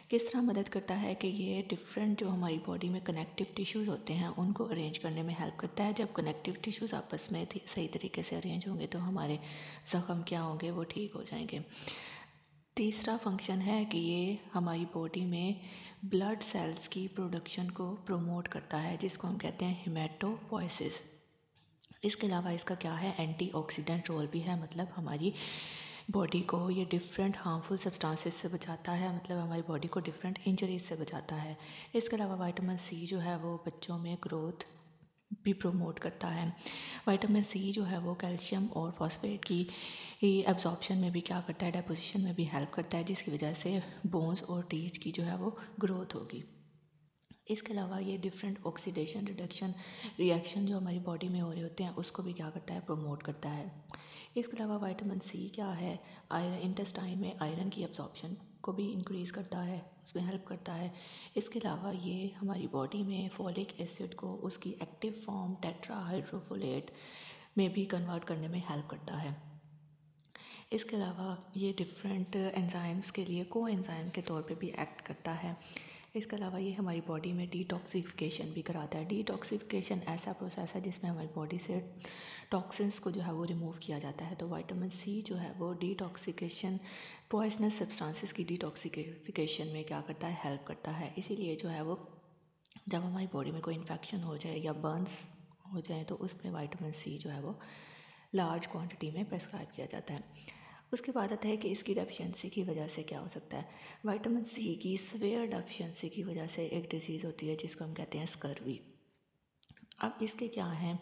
किस तरह मदद करता है कि ये डिफरेंट जो हमारी बॉडी में कनेक्टिव टिश्यूज़ होते हैं उनको अरेंज करने में हेल्प करता है। जब कनेक्टिव टिश्यूज़ आपस में सही तरीके से अरेंज होंगे तो हमारे ज़ख़म क्या होंगे, वो ठीक हो जाएंगे। तीसरा फंक्शन है कि ये हमारी बॉडी में ब्लड सेल्स की प्रोडक्शन को प्रमोट करता है, जिसको हम कहते हैं हेमेटोपोइसिस। इसके अलावा इसका क्या है, एंटीऑक्सीडेंट रोल भी है, मतलब हमारी बॉडी को ये डिफरेंट हार्मफुल सब्सटेंसेस से बचाता है, मतलब हमारी बॉडी को डिफरेंट इंजरीज से बचाता है। इसके अलावा विटामिन सी जो है वो बच्चों में ग्रोथ भी प्रमोट करता है। विटामिन सी जो है वो कैल्शियम और फॉस्फेट की एब्जॉर्प्शन में भी क्या करता है, डेपोजिशन में भी हेल्प करता है, जिसकी वजह से बोन्स और टीथ की जो है वो ग्रोथ होगी। इसके अलावा ये डिफरेंट ऑक्सीडेशन रिडक्शन रिएक्शन जो हमारी बॉडी में हो रहे होते हैं उसको भी क्या करता है, प्रमोट करता है। इसके अलावा विटामिन सी क्या है, आयरन, इंटेस्टाइन में आयरन की एब्जॉर्प्शन को भी इंक्रीज़ करता है, उसमें हेल्प करता है। इसके अलावा ये हमारी बॉडी में फॉलिक एसिड को उसकी एक्टिव फॉर्म टेट्राहाइड्रोफोलेट में भी कन्वर्ट करने में हेल्प करता है। इसके अलावा ये डिफरेंट एंजाइम्स के लिए को एंजाइम के तौर पे भी एक्ट करता है। इसके अलावा ये हमारी बॉडी में डिटॉक्सिफिकेशन भी कराता है। डिटॉक्सिफिकेशन ऐसा प्रोसेस है जिसमें हमारी बॉडी से टॉक्सिन्स को जो है वो रिमूव किया जाता है। तो विटामिन सी जो है वो डिटॉक्सिकेशन, पॉइजनस सब्सटेंसेस की डिटॉक्सिफिकेशन में क्या करता है, हेल्प करता है। इसीलिए जो है वो जब हमारी बॉडी में कोई इन्फेक्शन हो जाए या बर्न्स हो जाए तो उसमें विटामिन सी जो है वो लार्ज क्वांटिटी में प्रेस्क्राइब किया जाता है। उसके बाद आता है कि इसकी डेफिशिएंसी की वजह से क्या हो सकता है। विटामिन सी की सीवियर डेफिशिएंसी की वजह से एक डिजीज़ होती है जिसको हम कहते हैं स्कर्वी। अब इसके क्या हैं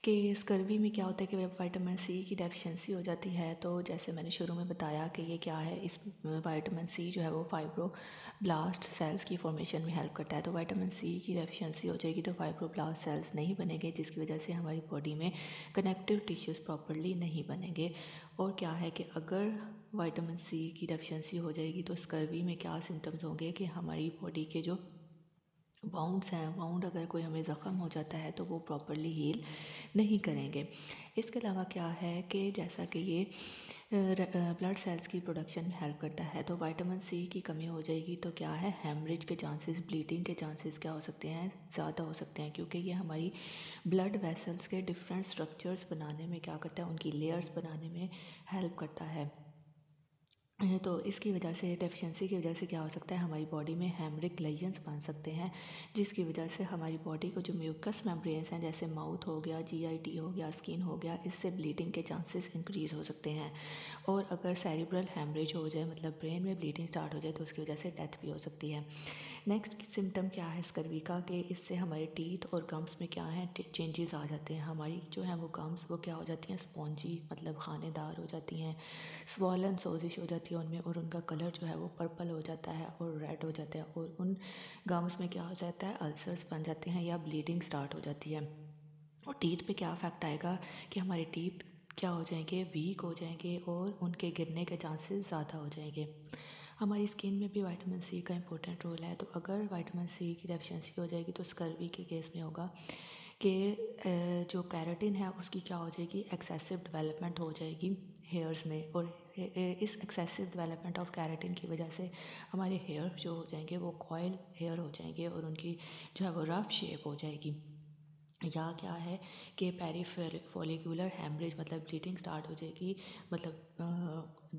कि स्कर्वी में क्या होता है कि विटामिन सी की डेफिशिएंसी हो जाती है। तो जैसे मैंने शुरू में बताया कि ये क्या है, इस विटामिन सी जो है वो फाइब्रोब्लास्ट सेल्स की फॉर्मेशन में हेल्प करता है। तो विटामिन सी की डेफिशिएंसी हो जाएगी तो फाइब्रोब्लास्ट सेल्स नहीं बनेंगे, जिसकी वजह से हमारी बॉडी में कनेक्टिव टिश्यूज़ प्रॉपर्ली नहीं बनेंगे। और क्या है कि अगर विटामिन सी की डेफिशिएंसी हो जाएगी तो स्कर्वी में क्या सिम्टम्स होंगे कि हमारी बॉडी के जो वाउंड्स हैं, वाउंड अगर कोई हमें ज़ख़म हो जाता है तो वो प्रॉपर्ली हील नहीं करेंगे। इसके अलावा क्या है कि जैसा कि ये ब्लड सेल्स की प्रोडक्शन में हेल्प करता है, तो विटामिन सी की कमी हो जाएगी तो क्या है, हेमरेज के चांसेस, ब्लीडिंग के चांसेस क्या हो सकते हैं, ज़्यादा हो सकते हैं। क्योंकि ये हमारी ब्लड वेसल्स के डिफरेंट स्ट्रक्चर्स बनाने में क्या करता है, उनकी लेयर्स बनाने में हेल्प करता है। तो इसकी वजह से, डेफिशिएंसी की वजह से क्या हो सकता है, हमारी बॉडी में हेमरिक लेजन्स बन सकते हैं, जिसकी वजह से हमारी बॉडी को जो म्यूकस मेम्ब्रेन्स हैं, जैसे माउथ हो गया, जीआईटी हो गया, स्किन हो गया, इससे ब्लीडिंग के चांसेस इंक्रीज़ हो सकते हैं। और अगर सेरिब्रल हेमरेज हो जाए, मतलब ब्रेन में ब्लीडिंग स्टार्ट हो जाए, तो उसकी वजह से डेथ भी हो सकती है। नेक्स्ट सिम्टम क्या है स्कर्वी का, कि इससे हमारे टीथ और गम्स में क्या है, चेंजेस आ जाते हैं। हमारी जो है वो गम्स वो क्या हो जाती हैं, स्पॉन्जी, मतलब खानेदार हो जाती हैं, स्वॉलन सोजिश हो जाती है उनमें, और उनका कलर जो है वो पर्पल हो जाता है और रेड हो जाता है। और उन गम्स में क्या हो जाता है, अल्सर्स बन जाते हैं या ब्लीडिंग स्टार्ट हो जाती है। और टीथ पे क्या इफ़ेक्ट आएगा कि हमारे टीथ क्या हो जाएंगे, वीक हो जाएंगे और उनके गिरने के चांसेस ज़्यादा हो जाएंगे। हमारी स्किन में भी विटामिन सी का इंपॉर्टेंट रोल है। तो अगर विटामिन सी की डेफिशिएंसी हो जाएगी तो स्कर्वी के केस में होगा कि जो कैराटिन है उसकी क्या हो जाएगी, एक्सेसिव डेवलपमेंट हो जाएगी हेयर्स में। और इस एक्सेसिव डेवलपमेंट ऑफ कैराटिन की वजह से हमारे हेयर जो हो जाएंगे वो कॉयल हेयर हो जाएंगे और उनकी जो है वो रफ शेप हो जाएगी। या क्या है कि पेरीफोलिकुलर हेमरेज, मतलब ब्लीडिंग स्टार्ट हो जाएगी, मतलब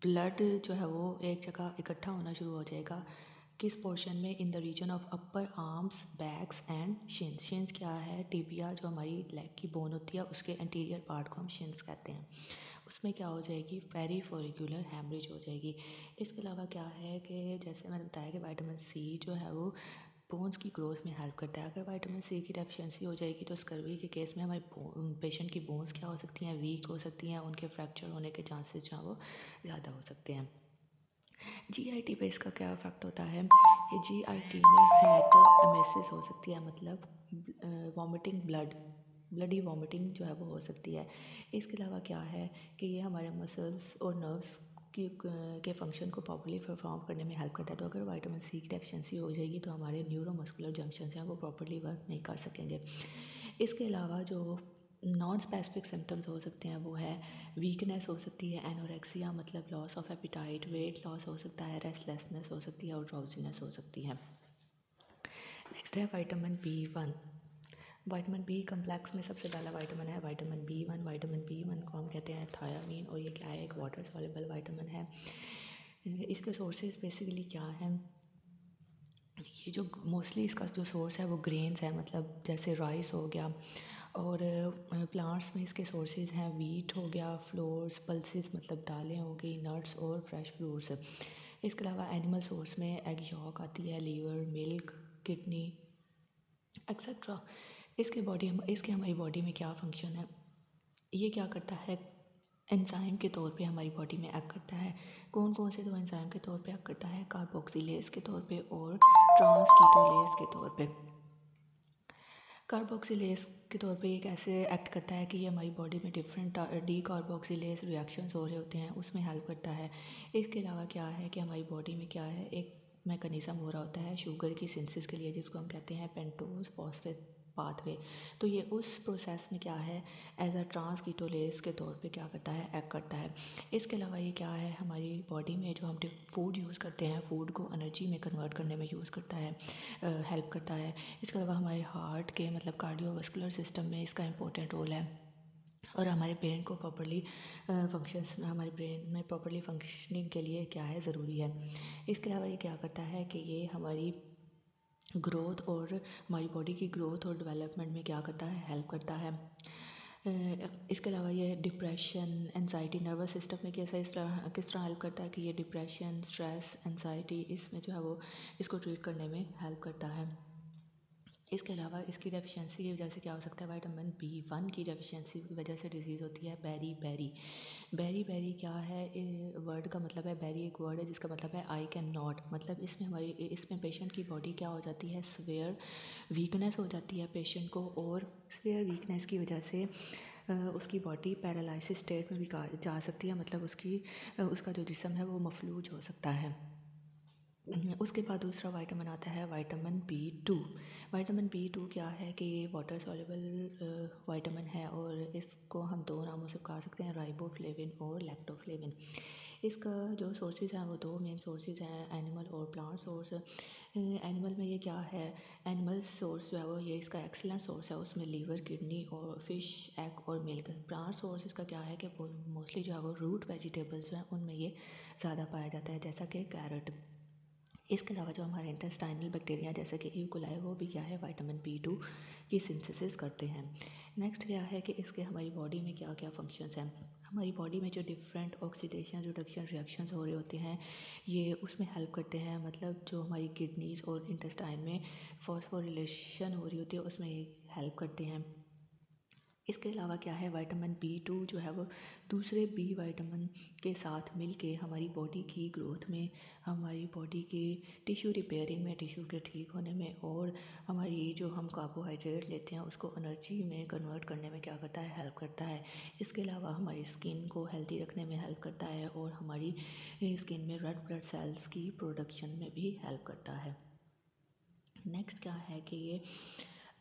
ब्लड जो है वो एक जगह इकट्ठा होना शुरू हो जाएगा। किस पोर्शन में, in the region of upper arms, backs and shins. Shins क्या है, टिबिया जो हमारी लेग की बोन होती है उसके एंटीरियर पार्ट को हम शिन्स कहते हैं। उसमें क्या हो जाएगी, पेरीफोलिकुलर हेमरेज हो जाएगी। इसके अलावा क्या है कि जैसे मैंने बताया कि विटामिन सी जो है वो बोन्स की ग्रोथ में हेल्प करता है। अगर विटामिन सी की डेफिशिएंसी हो जाएगी तो स्कर्वी के केस में हमारे पेशेंट की बोन्स क्या हो सकती हैं, वीक हो सकती हैं, उनके फ्रैक्चर होने के चांसेस जो हैं वो ज़्यादा हो सकते हैं। जीआईटी पे इसका क्या इफ़ेक्ट होता है कि जीआईटी में हेमाटोएमेसिस हो सकती है, मतलब वॉमिटिंग, ब्लडी वॉमिटिंग जो है वो हो सकती है। इसके अलावा क्या है कि ये हमारे मसल्स और नर्व्स के फंक्शन को प्रॉपर्ली परफॉर्म करने में हेल्प करता है। तो अगर विटामिन सी की डेफिशिएंसी हो जाएगी तो हमारे न्यूरोमस्कुलर जंक्शन हैं वो प्रॉपर्ली वर्क नहीं कर सकेंगे। इसके अलावा जो नॉन स्पेसिफिक सिम्टम्स हो सकते हैं वो है वीकनेस हो सकती है, एनोरेक्सिया मतलब loss of appetite, weight loss हो सकता है, रेस्टलेसनेस हो सकती है और ड्राउजीनेस हो सकती है। नेक्स्ट है vitamin B 1। Vitamin B complex में सबसे पहला विटामिन है विटामिन बी 1। विटामिन बी 1 को हम कहते हैं थायामीन, और ये क्या है, एक वाटर सॉल्युबल विटामिन है। इसके सोर्सेज बेसिकली क्या हैं, ये जो मोस्टली इसका जो सोर्स है वो ग्रेन्स है, मतलब जैसे राइस हो गया, और प्लांट्स में इसके सोर्सेज हैं वीट हो गया, फ्लोर्स, पल्सेस मतलब दालें हो गई, नट्स और फ्रेश फ्रूट्स। इसके अलावा एनिमल सोर्स में एग यॉक आती है, लीवर, मिल्क, किडनी एक्सेट्रा। इसके हमारी बॉडी में क्या फंक्शन है, ये क्या करता है, एंजाइम के तौर पे हमारी बॉडी में एक्ट करता है। कौन कौन से तो एंजाइम के तौर पे एक्ट करता है, कार्बोक्सिलेज के तौर पे और ट्रांसकीटोलेज के तौर पे। कार्बोक्सिलेज के तौर पे ये कैसे एक्ट करता है कि ये हमारी बॉडी में डिफरेंट डी कार्बोक्सिलेज रिएक्शंस हो रहे होते हैं, उसमें हेल्प करता है। इसके अलावा क्या है कि हमारी बॉडी में क्या है, एक मैकेनिज़्म हो रहा होता है शुगर की सिंथेसिस के लिए, जिसको हम कहते हैं पेंटोज फॉस्फेट पाथवे। तो ये उस प्रोसेस में क्या है, एज अ ट्रांसकीटोलेज के तौर पे क्या करता है, एक्ट करता है। इसके अलावा ये क्या है, हमारी बॉडी में जो हम फूड यूज़ करते हैं, फूड को एनर्जी में कन्वर्ट करने में यूज़ करता है, हेल्प करता है। इसके अलावा हमारे हार्ट के मतलब कार्डियोवास्कुलर सिस्टम में इसका इंपॉर्टेंट रोल है। और हमारे ब्रेन को प्रॉपर्ली फंक्शंस हमारे ब्रेन में प्रॉपर्ली फंक्शनिंग के लिए क्या है ज़रूरी है। इसके अलावा ये क्या करता है कि ये हमारी ग्रोथ और हमारी बॉडी की ग्रोथ और डेवलपमेंट में क्या करता है, हेल्प करता है। इसके अलावा ये डिप्रेशन, एंजाइटी, नर्वस सिस्टम में कैसे किस तरह हेल्प करता है कि ये डिप्रेशन, स्ट्रेस, एंजाइटी इसमें जो है वो इसको ट्रीट करने में हेल्प करता है। इसके अलावा इसकी डेफिशिएंसी की वजह से क्या हो सकता है, विटामिन B1 की डेफिशिएंसी की वजह से डिजीज़ होती है बेरी बेरी। बेरी बेरी क्या है, वर्ड का मतलब है, बेरी एक वर्ड है जिसका मतलब है आई कैन नॉट, मतलब इसमें पेशेंट की बॉडी क्या हो जाती है, स्वेयर वीकनेस हो जाती है पेशेंट को, और स्वेयर वीकनेस की वजह से उसकी बॉडी पैरालिसिस स्टेट में भी जा सकती है, मतलब उसका जो जिस्म है वो मफलूज हो सकता है। उसके बाद दूसरा विटामिन आता है विटामिन B2। विटामिन B2 क्या है कि ये वाटर सॉल्युबल विटामिन है, और इसको हम दो नामों से पुकार सकते हैं, राइबोफ्लेविन और लैक्टोफ्लेविन। इसका जो सोर्सेज हैं वो दो मेन सोर्सेज हैं, एनिमल और प्लांट सोर्स। एनिमल में ये क्या है, एनिमल सोर्स जो है वो ये इसका एक्सीलेंट सोर्स है, उसमें लीवर, किडनी और फिश, एग और मिल्क। प्लांट सोर्स इसका क्या है कि मोस्टली जो है वो रूट वेजिटेबल्स हैं उनमें ये ज़्यादा पाया जाता है, जैसा कि कैरेट। इसके अलावा जो हमारे इंटेस्टाइनल बैक्टीरिया जैसे कि ईकोलाई, वो भी क्या है, विटामिन B2 की सिंथेसिस करते हैं। नेक्स्ट क्या है कि इसके हमारी बॉडी में क्या क्या फंक्शंस हैं। हमारी बॉडी में जो डिफरेंट ऑक्सीडेशन रिडक्शन रिएक्शंस हो रहे होते हैं ये उसमें हेल्प करते हैं, मतलब जो हमारी किडनीज़ और इंटेस्टाइन में फॉस्फोरिलेशन हो रही होती है उसमें ये हेल्प करते हैं। इसके अलावा क्या है, विटामिन B2 जो है वो दूसरे बी विटामिन के साथ मिल के हमारी बॉडी की ग्रोथ में, हमारी बॉडी के टिश्यू रिपेयरिंग में, टिश्यू के ठीक होने में, और हमारी जो हम कार्बोहाइड्रेट लेते हैं उसको एनर्जी में कन्वर्ट करने में क्या करता है, हेल्प करता है। इसके अलावा हमारी स्किन को हेल्दी रखने में हेल्प करता है, और हमारी स्किन में रेड ब्लड सेल्स की प्रोडक्शन में भी हेल्प करता है। नेक्स्ट क्या है कि ये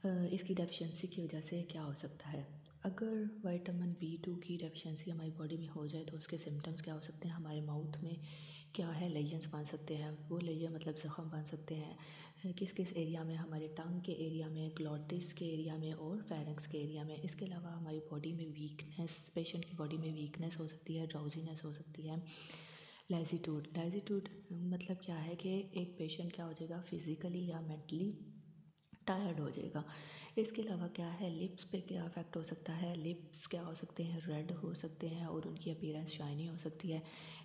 इसकी डेफिशिएंसी की वजह से क्या हो सकता है। अगर विटामिन B2 की डेफिशिएंसी हमारी बॉडी में हो जाए तो उसके सिम्टम्स क्या हो सकते हैं, हमारे माउथ में क्या है, लेजन्स बन सकते हैं, वो लेजन मतलब ज़ख़म बन सकते हैं। किस किस एरिया में, हमारे टंग के एरिया में, ग्लॉटिस के एरिया में और फेरिंक्स के एरिया में। इसके अलावा हमारी बॉडी में वीकनेस, पेशेंट की बॉडी में वीकनेस हो सकती है, ड्राउजीनेस हो सकती है। लेजीट्यूड मतलब क्या है कि एक पेशेंट क्या हो जाएगा, फिज़िकली या मेंटली टायर्ड हो जाएगा। इसके अलावा क्या है, लिप्स पे क्या इफ़ेक्ट हो सकता है, लिप्स क्या हो सकते हैं, रेड हो सकते हैं और उनकी अपीयरेंस शाइनी हो सकती है।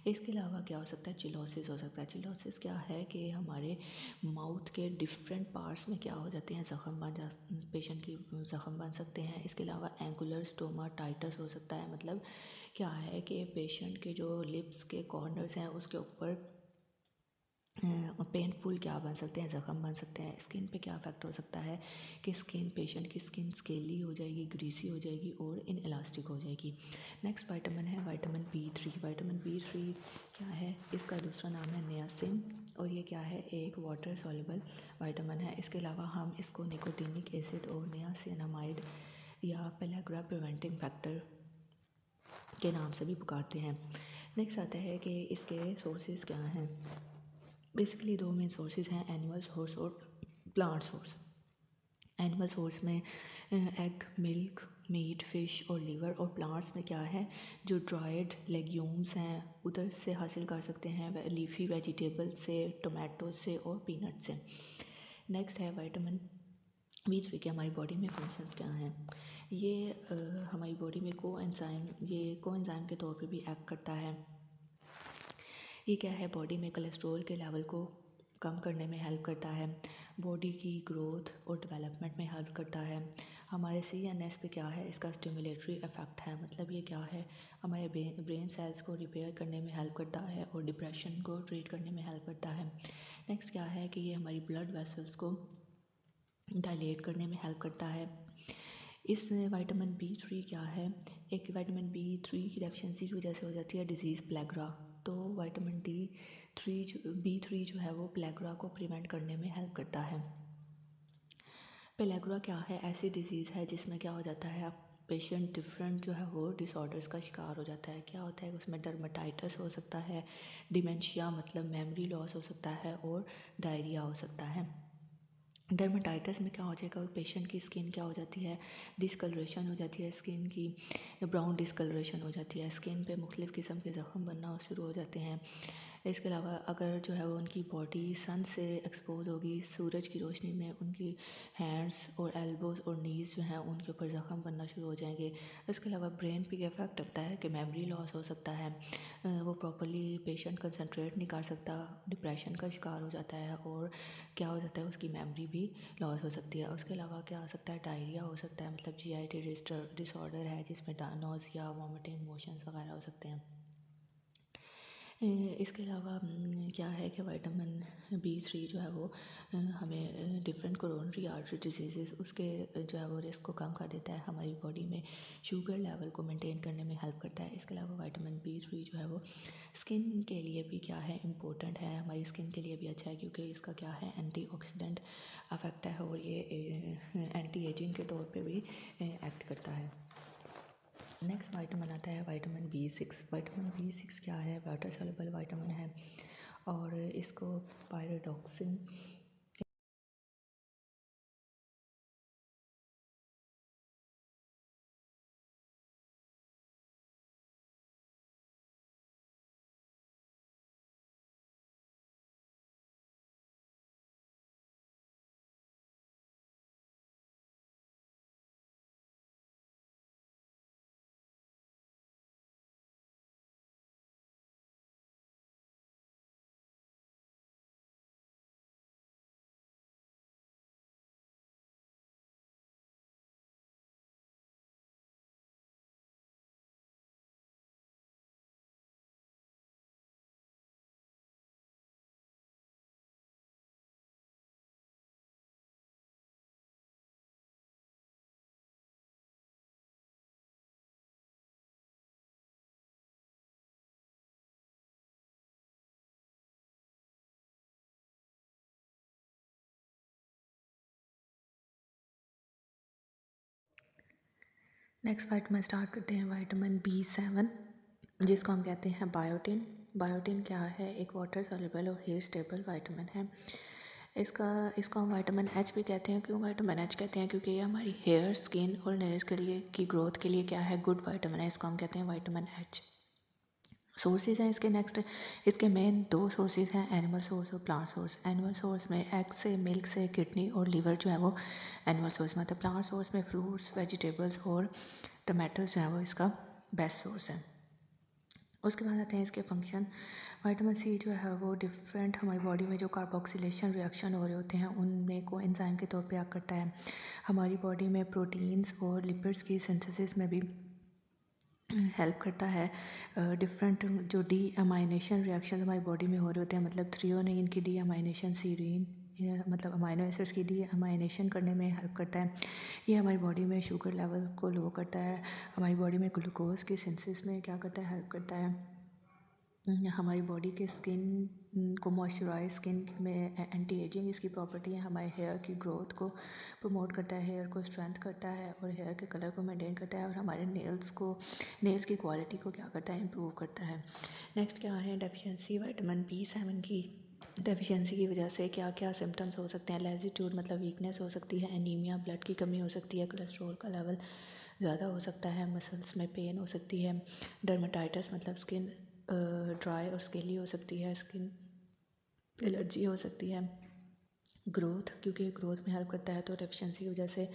इसके अलावा क्या हो सकता है, चिलोसिस हो सकता है। चिलोसिस क्या है कि हमारे माउथ के डिफरेंट पार्ट्स में क्या हो जाते हैं, पेशेंट की ज़ख़म बन सकते हैं। इसके अलावा एंगुलर स्टोमाटाइटिस हो सकता है, मतलब क्या है कि पेशेंट के जो लिप्स के कॉर्नर्स हैं उसके ऊपर पेनफुल क्या बन सकते हैं, ज़ख़म बन सकते हैं। स्किन पे क्या इफ़ेक्ट हो सकता है कि पेशेंट की स्किन स्केली हो जाएगी, ग्रीसी हो जाएगी और इनएलास्टिक हो जाएगी। नेक्स्ट विटामिन है विटामिन B3। विटामिन B3 क्या है, इसका दूसरा नाम है नियासिन, और ये क्या है, एक वाटर सॉल्युबल विटामिन है। इसके अलावा हम इसको निकोटिनिक एसिड और नियासिनामाइड या पेलाग्रा प्रिवेंटिंग फैक्टर के नाम से भी पुकारते हैं। नेक्स्ट आता है कि इसके सोर्सेज क्या हैं। बेसिकली दो मेन सोर्सेज हैं, एनिमल सोर्स और प्लांट सोर्स। एनिमल सोर्स में एग, मिल्क, मीट, फ़िश और लीवर, और प्लांट्स में क्या है, जो ड्राइड लेग्यूम्स हैं उधर से हासिल कर सकते हैं, लीफी वेजिटेबल से, टोमेटो से और पीनट से। नेक्स्ट है विटामिन B3 के हमारी बॉडी में फंक्शंस क्या हैं। ये हमारी बॉडी में कोएंजाइम के तौर पे भी एक्ट करता है। ये क्या है, बॉडी में कोलेस्ट्रॉल के लेवल को कम करने में हेल्प करता है, बॉडी की ग्रोथ और डेवलपमेंट में हेल्प करता है। हमारे CNS पे क्या है, इसका स्टिमुलेटरी इफ़ेक्ट है, मतलब ये क्या है, हमारे ब्रेन सेल्स को रिपेयर करने में हेल्प करता है और डिप्रेशन को ट्रीट करने में हेल्प करता है। नेक्स्ट क्या है कि ये हमारी ब्लड वेसल्स को डायलेट करने में हेल्प करता है। इस विटामिन B3 क्या है, एक विटामिन B3 की डेफिशिएंसी की वजह से हो जाती है डिजीज़ प्लेग्रा। तो विटामिन B3 जो है वो प्लेग्रा को प्रिवेंट करने में हेल्प करता है। प्लेग्रा क्या है, ऐसी डिजीज़ है जिसमें क्या हो जाता है, पेशेंट डिफरेंट जो है वो डिसऑर्डर्स का शिकार हो जाता है। क्या होता है, उसमें डर्माटाइटिस हो सकता है, डिमेंशिया मतलब मेमोरी लॉस हो सकता है और डायरिया हो सकता है। डर्माटाइटिस में क्या हो जाएगा, पेशेंट की स्किन क्या हो जाती है, डिस्कलरेशन हो जाती है, स्किन की ब्राउन डिस्कलरेशन हो जाती है, स्किन पे मुख्तलिफ़ किस्म के ज़ख़म बनना शुरू हो जाते हैं। इसके अलावा अगर जो है वो उनकी बॉडी सन से एक्सपोज होगी, सूरज की रोशनी में उनकी हैंड्स और एल्बोज़ और नीज़ जो हैं उनके ऊपर ज़ख़म बनना शुरू हो जाएंगे। इसके अलावा ब्रेन पे इफ़ेक्ट लगता है कि मेमोरी लॉस हो सकता है, वो प्रॉपर्ली पेशेंट कंसंट्रेट नहीं कर सकता, डिप्रेशन का शिकार हो जाता है और क्या हो जाता है उसकी मेमोरी भी लॉस हो सकती है। उसके अलावा क्या हो सकता है, डायरिया हो सकता है, मतलब GI डिसऑर्डर है जिसमें नोज़िया, वॉमिटिंग, मोशंस वगैरह हो सकते हैं। इसके अलावा क्या है कि विटामिन B3 जो है वो हमें डिफरेंट कोरोनरी आर्टरी डिजीज़ उसके जो है वो रिस्क को कम कर देता है, हमारी बॉडी में शुगर लेवल को मेंटेन करने में हेल्प करता है। इसके अलावा विटामिन B3 जो है वो स्किन के लिए भी क्या है इम्पोर्टेंट है, हमारी स्किन के लिए भी अच्छा है क्योंकि इसका क्या है एंटीऑक्सीडेंट अफेक्ट है और ये एंटी एजिंग के तौर पे भी एक्ट करता है। नेक्स्ट वाइटामिन आता है विटामिन B6। विटामिन B6 क्या है, वाटर सॉल्युबल विटामिन है और इसको पायरोडॉक्सिन नेक्स्ट वाइटामिन स्टार्ट करते हैं विटामिन B7 जिसको हम कहते हैं बायोटिन। बायोटिन क्या है, एक वाटर सॉल्युबल और हेयर स्टेबल विटामिन है। इसको हम विटामिन H भी कहते हैं। क्यों विटामिन H कहते हैं, क्योंकि ये हमारी हेयर, स्किन और नेल्स के लिए की ग्रोथ के लिए क्या है, गुड विटामिन है, इसको हम कहते हैं विटामिन H। सोर्सेज हैं इसके नेक्स्ट, इसके मेन दो सोर्सेज हैं, एनिमल सोर्स और प्लांट सोर्स। एनिमल सोर्स में एग से, मिल्क से, किडनी और लीवर जो है वो एनिमल सोर्स में, मतलब प्लांट सोर्स में फ्रूट्स, वेजिटेबल्स और टमाटोज जो है वो इसका बेस्ट सोर्स है। उसके बाद आते हैं इसके फंक्शन। विटामिन C जो है वो डिफरेंट हमारी बॉडी में जो कार्बोक्सिलेशन रिएक्शन हो रहे होते हैं उनमें को एंजाइम के तौर पे एक्ट करता है। हमारी बॉडी में प्रोटीन्स और लिपिड्स की सिंथेसिस में भी हेल्प करता है। डिफरेंट जो डी अमाइनेशन रिएक्शन हमारी बॉडी में हो रहे होते हैं, मतलब थ्रियोनिन की डी अमाइनेशन, सीरीन मतलब अमाइनो एसिड्स की डी अमाइनेशन करने में हेल्प करता है। ये हमारी बॉडी में शुगर लेवल को लो करता है, हमारी बॉडी में ग्लूकोज की सिंथेसिस में क्या करता है, हेल्प करता है। हमारी बॉडी के स्किन को मॉइस्चराइज, स्किन में एंटी एजिंग इसकी प्रॉपर्टी है, हमारे हेयर की ग्रोथ को प्रमोट करता है, हेयर को स्ट्रेंथ करता है और हेयर के कलर को मेंटेन करता है और हमारे नेल्स की क्वालिटी को क्या करता है, इम्प्रूव करता है। नेक्स्ट क्या है, डेफिशिएंसी विटामिन B7 की डेफिशिएंसी की वजह से क्या क्या सिम्टम्स हो सकते हैं। लेजीट्यूड मतलब वीकनेस हो सकती है, एनीमिया ब्लड की कमी हो सकती है, कोलेस्ट्रॉल का लेवल ज़्यादा हो सकता है, मसल्स में पेन हो सकती है, डर्माटाइटिस मतलब स्किन ड्राई और स्केली हो सकती है, स्किन एलर्जी हो सकती है। ग्रोथ, क्योंकि ग्रोथ में हेल्प करता है तो डेफिशिएंसी की वजह से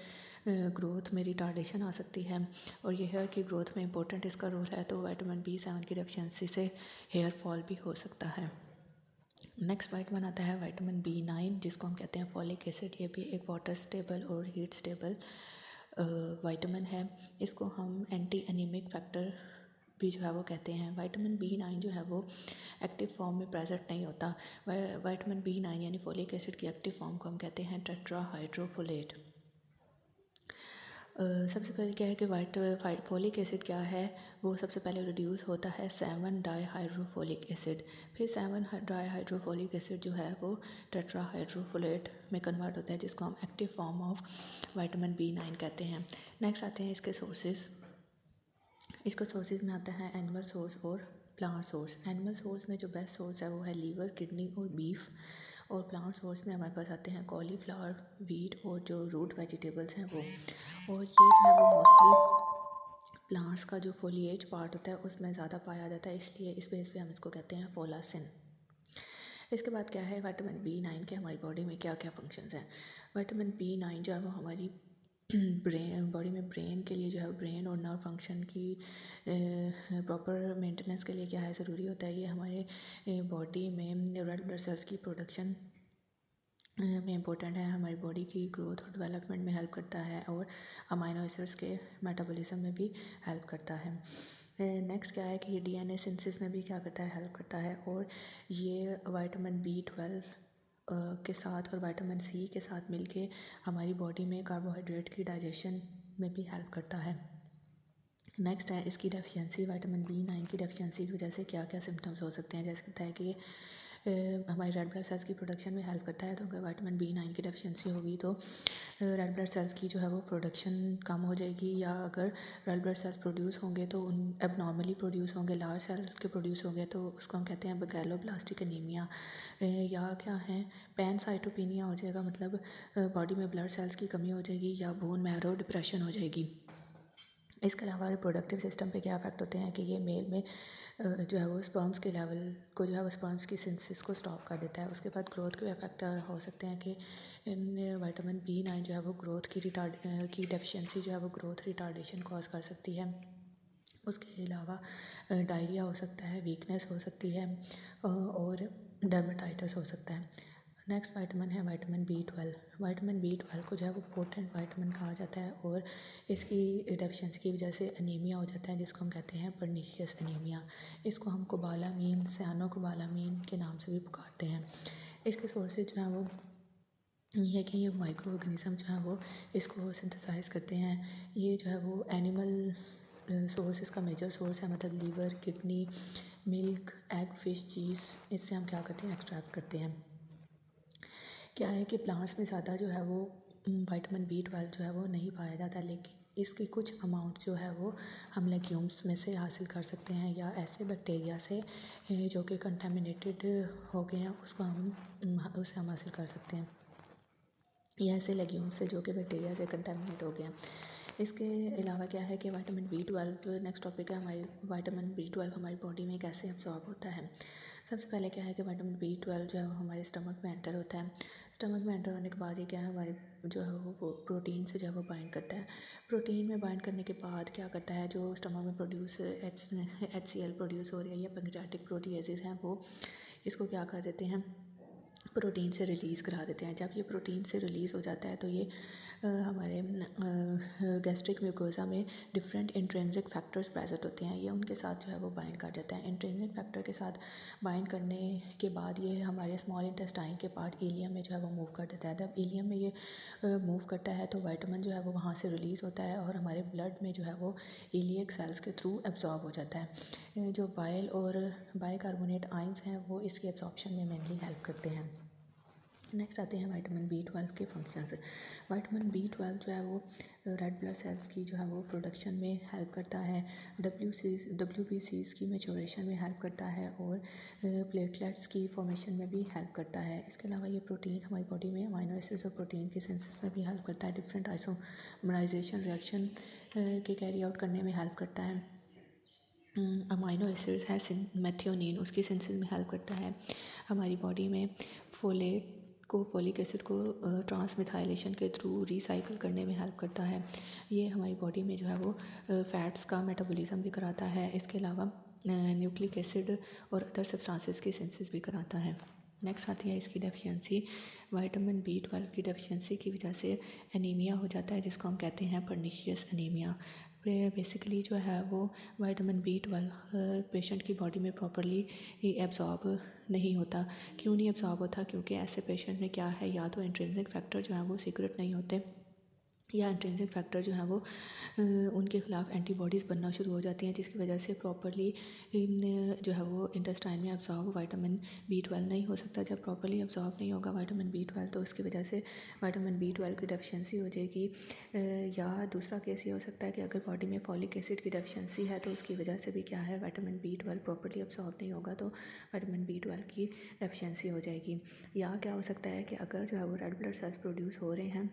ग्रोथ में रिटार्डेशन आ सकती है और ये हेयर की ग्रोथ में इंपॉर्टेंट इसका रोल है, तो विटामिन B7 की डेफिशिएंसी से हेयर फॉल भी हो सकता है। नेक्स्ट विटामिन आता है विटामिन B9 जिसको हम कहते हैं फॉलिक एसिड। ये भी एक वाटर स्टेबल और हीट स्टेबल विटामिन है। इसको हम एंटी एनीमिक फैक्टर भी जो है वो कहते हैं। विटामिन B9 जो है वो एक्टिव फॉर्म में प्रेजेंट नहीं होता। विटामिन B9 यानी फोलिक एसिड की एक्टिव फॉर्म को हम कहते हैं टेट्राहाइड्रोफोलेट। सबसे पहले क्या है कि फोलिक एसिड क्या है, वो सबसे पहले रिड्यूस होता है 7 डाईहाइड्रोफोलिक एसिड, फिर 7 डाईहाइड्रोफोलिक एसिड जो है वो टेट्राहाइड्रोफोलेट में कन्वर्ट होता है जिसको हम active form of vitamin B9 कहते हैं। नेक्स्ट आते हैं इसके सोर्सेज। इसका सोर्सेज में आता है एनिमल सोर्स और प्लांट सोर्स। एनिमल सोर्स में जो बेस्ट सोर्स है वो है लीवर, किडनी और बीफ। और प्लांट सोर्स में हमारे पास आते हैं कॉलीफ्लावर, वीट और जो रूट वेजिटेबल्स हैं वो। और ये जो है वो मोस्टली प्लांट्स का जो फोलिएज पार्ट होता है उसमें ज़्यादा पाया जाता है, इसलिए इस बेस पे हम इसको कहते हैं फोलासिन। इसके बाद क्या है, विटामिन B9 के हमारी बॉडी में क्या क्या फंक्शंस हैं। विटामिन B9 जो है वो हमारी बॉडी में ब्रेन के लिए जो है ब्रेन और नर्व फंक्शन की प्रॉपर मेंटेनेंस के लिए क्या है ज़रूरी होता है। ये हमारे बॉडी में रेड ब्लड सेल्स की प्रोडक्शन में इम्पोर्टेंट है, हमारी बॉडी की ग्रोथ और डेवलपमेंट में हेल्प करता है और अमाइनो एसिड्स के मेटाबॉलिज्म में भी हेल्प करता है। नेक्स्ट क्या है कि ये DNA सिंथेसिस में भी क्या करता है, हेल्प करता है। और ये विटामिन B12 के साथ और विटामिन C के साथ मिलके हमारी बॉडी में कार्बोहाइड्रेट की डाइजेशन में भी हेल्प करता है। नेक्स्ट है इसकी डेफिशिएंसी, विटामिन B9 की डेफिशिएंसी की वजह से क्या क्या सिम्टम्स हो सकते हैं। जैसे कहता है कि हमारे रेड ब्लड सेल्स की प्रोडक्शन में हेल्प करता है, तो अगर विटामिन B9 की डेफिशिएंसी होगी तो रेड ब्लड सेल्स की जो है वो प्रोडक्शन कम हो जाएगी, या अगर रेड ब्लड सेल्स प्रोड्यूस होंगे तो उन एबनॉर्मली प्रोड्यूस होंगे, लार्ज सेल के प्रोड्यूस होंगे तो उसको हम कहते हैं गैलोब्लास्टिक एनीमिया, या क्या है पैनसाइटोपिनिया हो जाएगा, मतलब बॉडी में ब्लड सेल्स की कमी हो जाएगी, या बोन मैरो डिप्रेशन हो जाएगी। इसके अलावा रिप्रोडक्टिव सिस्टम पे क्या इफेक्ट होते हैं कि ये मेल में जो है वो स्पर्म्स के लेवल को जो है वो स्पर्म्स की सिंथेसिस को स्टॉप कर देता है। उसके बाद ग्रोथ के इफेक्ट हो सकते हैं कि विटामिन B9 जो है वो ग्रोथ की डेफिशिएंसी जो है वो ग्रोथ रिटार्डेशन कॉज कर सकती है। उसके अलावा डायरिया हो सकता है, वीकनेस हो सकती है और डर्मेटाइटिस हो सकता है। नेक्स्ट विटामिन है विटामिन B12। विटामिन B12 को जो है वो पोटेंट विटामिन कहा जाता है और इसकी डेफिशिएंसी की वजह से अनीमिया हो जाता है, जिसको हम कहते हैं परनीशियस अनीमिया। इसको हम कोबालामीन, साइनोकोबालामीन के नाम से भी पुकारते हैं। इसके सोर्सेज जो हैं वो ये है कि ये माइक्रो ऑर्गेनिज्म जो है वो इसको सिंथेसाइज करते हैं। ये जो है वो एनिमल सोर्स इसका मेजर सोर्स है, मतलब liver, kidney, milk, egg, fish, cheese, इससे हम क्या करते हैं, एक्सट्रैक्ट करते हैं। क्या है कि प्लांट्स में ज़्यादा जो है वो विटामिन B12 जो है वो नहीं पाया जाता, लेकिन इसकी कुछ अमाउंट जो है वो हम लेग्यूम्स में से हासिल कर सकते हैं, या ऐसे बैक्टीरिया से जो कि कंटामिनेटेड हो गए हैं उसको उससे हम हासिल कर सकते हैं, या ऐसे लेग्यूम्स से जो कि बैक्टीरिया से कंटामिनेट हो गए हैं। इसके अलावा क्या है कि विटामिन B12, नेक्स्ट टॉपिक है हमारी विटामिन B12 हमारी बॉडी में कैसे अब्सॉर्ब होता है। सबसे पहले क्या है कि विटामिन B12 जो है वो हमारे स्टमक में एंटर होता है। स्टमक में एंटर होने के बाद ये क्या है, हमारे जो है वो प्रोटीन से जो है वो बाइंड करता है। प्रोटीन में बाइंड करने के बाद क्या करता है, जो स्टमक में प्रोड्यूस HCl प्रोड्यूस हो रही है, या पैंक्रियाटिक प्रोटीएजेस हैं वो इसको क्या कर देते हैं, प्रोटीन से रिलीज़ करा देते हैं। जब ये प्रोटीन से रिलीज़ हो जाता है तो ये हमारे गैस्ट्रिक म्यूकोसा में डिफरेंट इंट्रिंसिक फैक्टर्स प्रेजेंट होते हैं, ये उनके साथ जो है वो बाइंड कर जाता है। इंट्रिंसिक फैक्टर के साथ बाइंड करने के बाद ये हमारे स्मॉल इंटेस्टाइन के पार्ट इलियम में जो है वो मूव कर देता है। जब इलियम में ये मूव करता है तो विटामिन जो है वो वहाँ से रिलीज़ होता है और हमारे ब्लड में जो है वो इलियक सेल्स के थ्रू एब्जॉर्ब हो जाता है। जो बाइल और बाइकार्बोनेट आयंस हैं वो इसकी एब्जॉर्प्शन में मेनली हेल्प करते हैं। नेक्स्ट आते हैं विटामिन B12 के फंक्शंस। विटामिन B12 जो है वो रेड ब्लड सेल्स की जो है वो प्रोडक्शन में हेल्प करता है, WBCs की मैच्योरेशन में हेल्प करता है और प्लेटलेट्स की फॉर्मेशन में भी हेल्प करता है। इसके अलावा ये प्रोटीन हमारी बॉडी में अमाइनो एसिड्स और प्रोटीन की सिंथेसिस में भी हेल्प करता है, डिफरेंट आइसोमराइजेशन रिएक्शन के कैरी आउट करने में हेल्प करता है। अमाइनो एसिड्स है मेथियोनिन, उसकी सिंथेसिस में हेल्प करता है। हमारी बॉडी में फोलिक एसिड को ट्रांसमिथाइलेशन के थ्रू रिसाइकल करने में हेल्प करता है। ये हमारी बॉडी में जो है वो फैट्स का मेटाबॉलिज्म भी कराता है। इसके अलावा न्यूक्लिक एसिड और अदर सब्सटेंसेस की सिंथेसिस भी कराता है। नेक्स्ट आती है इसकी डेफिशिएंसी। विटामिन B12 की डेफिशिएंसी की वजह से एनीमिया हो जाता है, जिसको हम कहते हैं परनीशियस एनीमिया। बेसिकली जो है वो विटामिन B12 पेशेंट की बॉडी में प्रॉपरली एब्जॉर्ब नहीं होता। क्यों नहीं एब्जॉर्ब होता, क्योंकि ऐसे पेशेंट में क्या है, या तो इंट्रिंसिक फैक्टर जो है वो सीक्रेट नहीं होते, या इंट्रिंसिक फैक्टर जो है वो उनके ख़िलाफ़ एंटीबॉडीज़ बनना शुरू हो जाती हैं, जिसकी वजह से प्रॉपर्ली जो है वो इंटेस्टाइन में अब्जॉर्ब विटामिन B12 नहीं हो सकता। जब प्रॉपर्ली अब्जॉर्ब नहीं होगा विटामिन B12 तो उसकी वजह से विटामिन B12 की डेफिशिएंसी हो जाएगी। या दूसरा केस ये हो सकता है कि अगर बॉडी में फॉलिक एसिड की डेफिशिएंसी है तो उसकी वजह से भी क्या है, विटामिन B12 प्रॉपर्ली अब्जॉर्ब नहीं होगा तो विटामिन B12 की डेफिशिएंसी हो जाएगी। या क्या हो सकता है कि अगर जो है वो रेड ब्लड सेल्स प्रोड्यूस हो रहे हैं,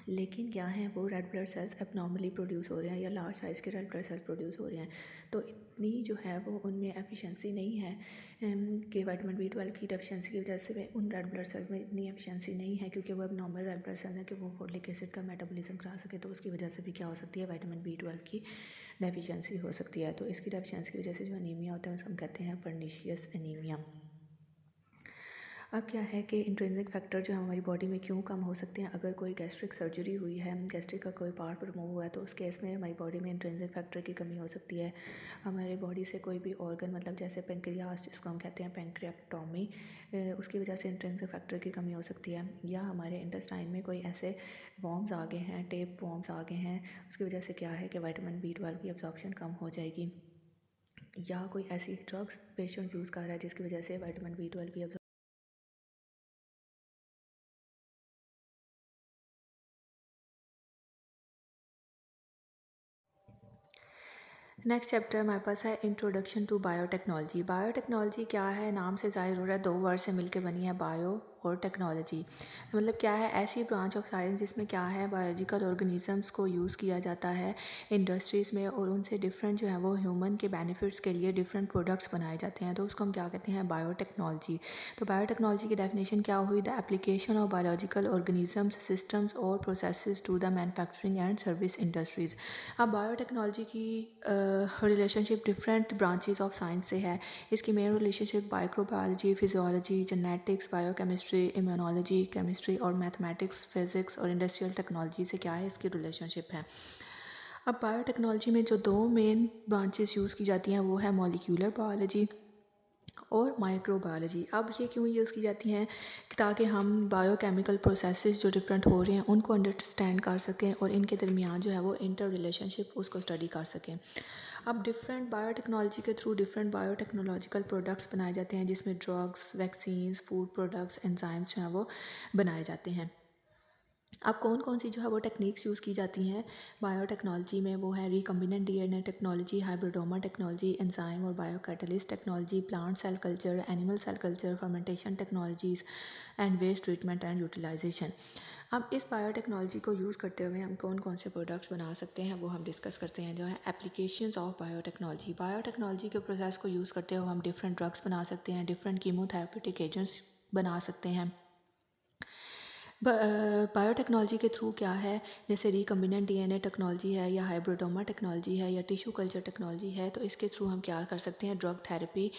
लेकिन क्या है वो red blood cells abnormally produce हो रहे हैं या लार्ज साइज़ के रेड ब्लड सेल्स प्रोड्यूस हो रहे हैं, तो इतनी जो है वो उनमें एफिशिएंसी नहीं है कि विटामिन B12 की डेफिशिएंसी की वजह से उन रेड ब्लड सेल्स में इतनी एफिशिएंसी नहीं है, क्योंकि वो एबनॉर्मल रेड ब्लड सेल्स हैं कि वो फोलिक एसिड का मेटाबॉलिज्म करा सके। तो उसकी वजह से भी क्या हो सकती है, विटामिन B12 की डेफिशिएंसी हो सकती है। तो इसकी डेफिशिएंसी की वजह से जो अनीमिया होता है उसको हम कहते हैं पर्नीशियस एनीमिया। अब क्या है कि इंट्रिंसिक फैक्टर जो हमारी बॉडी में क्यों कम हो सकते हैं, अगर कोई गैस्ट्रिक सर्जरी हुई है, गैस्ट्रिक का कोई पार्ट रिमूव हुआ है, तो उस केस में हमारी बॉडी में इंट्रिंसिक फैक्टर की कमी हो सकती है। हमारी बॉडी से कोई भी ऑर्गन, मतलब जैसे पेंक्रियास जिसको हम कहते हैं पेंक्रियाटोमी, उसकी वजह से इंट्रिंसिक फैक्टर की कमी हो सकती है। या हमारे इंटेस्टाइन में कोई ऐसे वॉर्म्स आ गए हैं, टेप वॉर्म्स आ गए हैं, उसकी वजह से क्या है कि विटामिन B12 की अब्जॉर्प्शन कम हो जाएगी। या कोई ऐसी ड्रग्स पेशेंट यूज़ कर रहा है जिसकी वजह से विटामिन B12 की नेक्स्ट चैप्टर हमारे पास है इंट्रोडक्शन टू बायोटेक्नोलॉजी। बायोटेक्नोलॉजी क्या है, नाम से ज़ाहिर हो रहा है, दो वर्ड से मिलकर बनी है, बायो और टेक्नोलॉजी। मतलब क्या है, ऐसी ब्रांच ऑफ साइंस जिसमें क्या है, बायोलॉजिकल ऑर्गेनिजम्स को यूज़ किया जाता है इंडस्ट्रीज़ में और उनसे डिफरेंट जो है वो ह्यूमन के बेनिफिट्स के लिए डिफरेंट प्रोडक्ट्स बनाए जाते हैं, तो उसको हम क्या कहते हैं, बायोटेक्नोलॉजी। तो बायोटेक्नोलॉजी की डेफिनेशन क्या हुई, the application of biological organisms, systems और processes to the manufacturing and service industries. अब बायोटेक्नोलॉजी की relationship different branches of science से है। इसकी main relationship microbiology, physiology, genetics, biochemistry, immunology, chemistry और मैथमेटिक्स, फिज़िक्स और इंडस्ट्रियल टेक्नोलॉजी से क्या है, इसकी रिलेशनशिप है। अब बायोटेक्नोलॉजी में जो दो मेन ब्रांचेस यूज़ की जाती हैं वो है मॉलिक्यूलर बायोलॉजी और माइक्रोबायोलॉजी। अब ये क्यों यूज़ की जाती हैं, ताकि हम बायोकेमिकल प्रोसेसेस जो डिफरेंट हो रहे हैं उनको अंडरस्टैंड कर सकें और इनके दरमियान जो है वो इंटर रिलेशनशिप उसको स्टडी कर सकें। अब डिफरेंट बायोटेक्नोलॉजी के थ्रू डिफरेंट बायोटेक्नोलॉजिकल प्रोडक्ट्स बनाए जाते हैं, जिसमें drugs, vaccines, food products, enzymes जो हैं वो बनाए जाते हैं। अब कौन कौन सी जो है वो टेक्निक्स यूज़ की जाती हैं बायोटेक्नोलॉजी में, वो है recombinant DNA technology, hybridoma technology, enzyme और biocatalyst technology, plant cell culture, animal cell culture, fermentation technologies and waste treatment and utilisation. अब इस बायोटेक्नोलॉजी को यूज़ करते हुए हम कौन कौन से प्रोडक्ट्स बना सकते हैं वो हम डिस्कस करते हैं, जो है एप्लीकेशंस ऑफ बायोटेक्नोलॉजी। बायोटेक्नोलॉजी के प्रोसेस को यूज़ करते हुए हम डिफरेंट ड्रग्स बना सकते हैं, डिफरेंट कीमोथेरेप्यूटिक एजेंट्स बना सकते हैं। बायोटेक्नोलॉजी के थ्रू क्या है, जैसे रिकम्बिनेंट डीएनए टेक्नोलॉजी है या हाइब्रिडोमा टेक्नोलॉजी है या टिश्यू कल्चर टेक्नोलॉजी है, तो इसके थ्रू हम क्या कर सकते हैं, ड्रग थेरेपी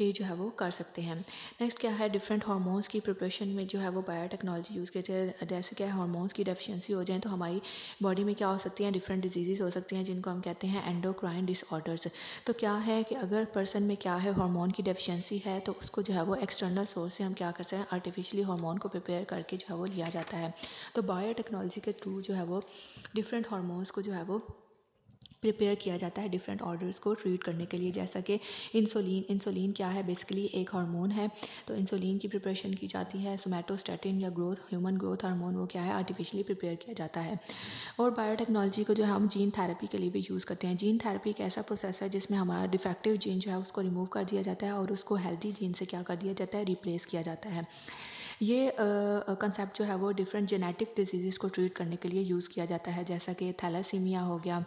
ये जो है वो कर सकते हैं। नेक्स्ट क्या है, डिफरेंट हार्मोन्स की प्रिपरेशन में जो है वो बायोटेक्नोलॉजी यूज़ करते हैं। जैसे क्या है, हार्मोन्स की डेफिशिएंसी हो जाए तो हमारी बॉडी में क्या हो सकती हैं, डिफरेंट डिजीज़ हो सकती हैं जिनको हम कहते हैं एंडोक्राइन डिसऑर्डर्स। तो क्या है कि अगर पर्सन में क्या है, हार्मोन की डेफिशिएंसी है, तो उसको जो है वो एक्सटर्नल सोर्स से हम क्या कर सकते हैं, आर्टिफिशियली हार्मोन को प्रिपेयर करके जो है वो लिया जाता है। तो बायोटेक्नोलॉजी के थ्रू जो है वो डिफरेंट हार्मोन्स को जो है वो प्रिपेयर किया जाता है डिफरेंट ऑर्डर्स को ट्रीट करने के लिए। जैसा कि इंसुलिन क्या है, बेसिकली एक हार्मोन है, तो इंसुलिन की प्रिपरेशन की जाती है। सोमैटोस्टैटिन या ह्यूमन ग्रोथ हार्मोन, वो क्या है, आर्टिफिशियली प्रिपेयर किया जाता है। और बायोटेक्नोलॉजी को जो है हम जीन थेरेपी के लिए भी यूज़ करते हैं। जीन थेरेपी एक ऐसा प्रोसेस है जिसमें हमारा डिफेक्टिव जीन जो है उसको रिमूव कर दिया जाता है और उसको हेल्दी जीन से क्या कर दिया जाता है, रिप्लेस किया जाता है। ये कंसेप्ट जो है वो डिफरेंट जेनेटिक डिजीज़ को ट्रीट करने के लिए यूज़ किया जाता है, जैसा कि थैलासीमिया हो गया,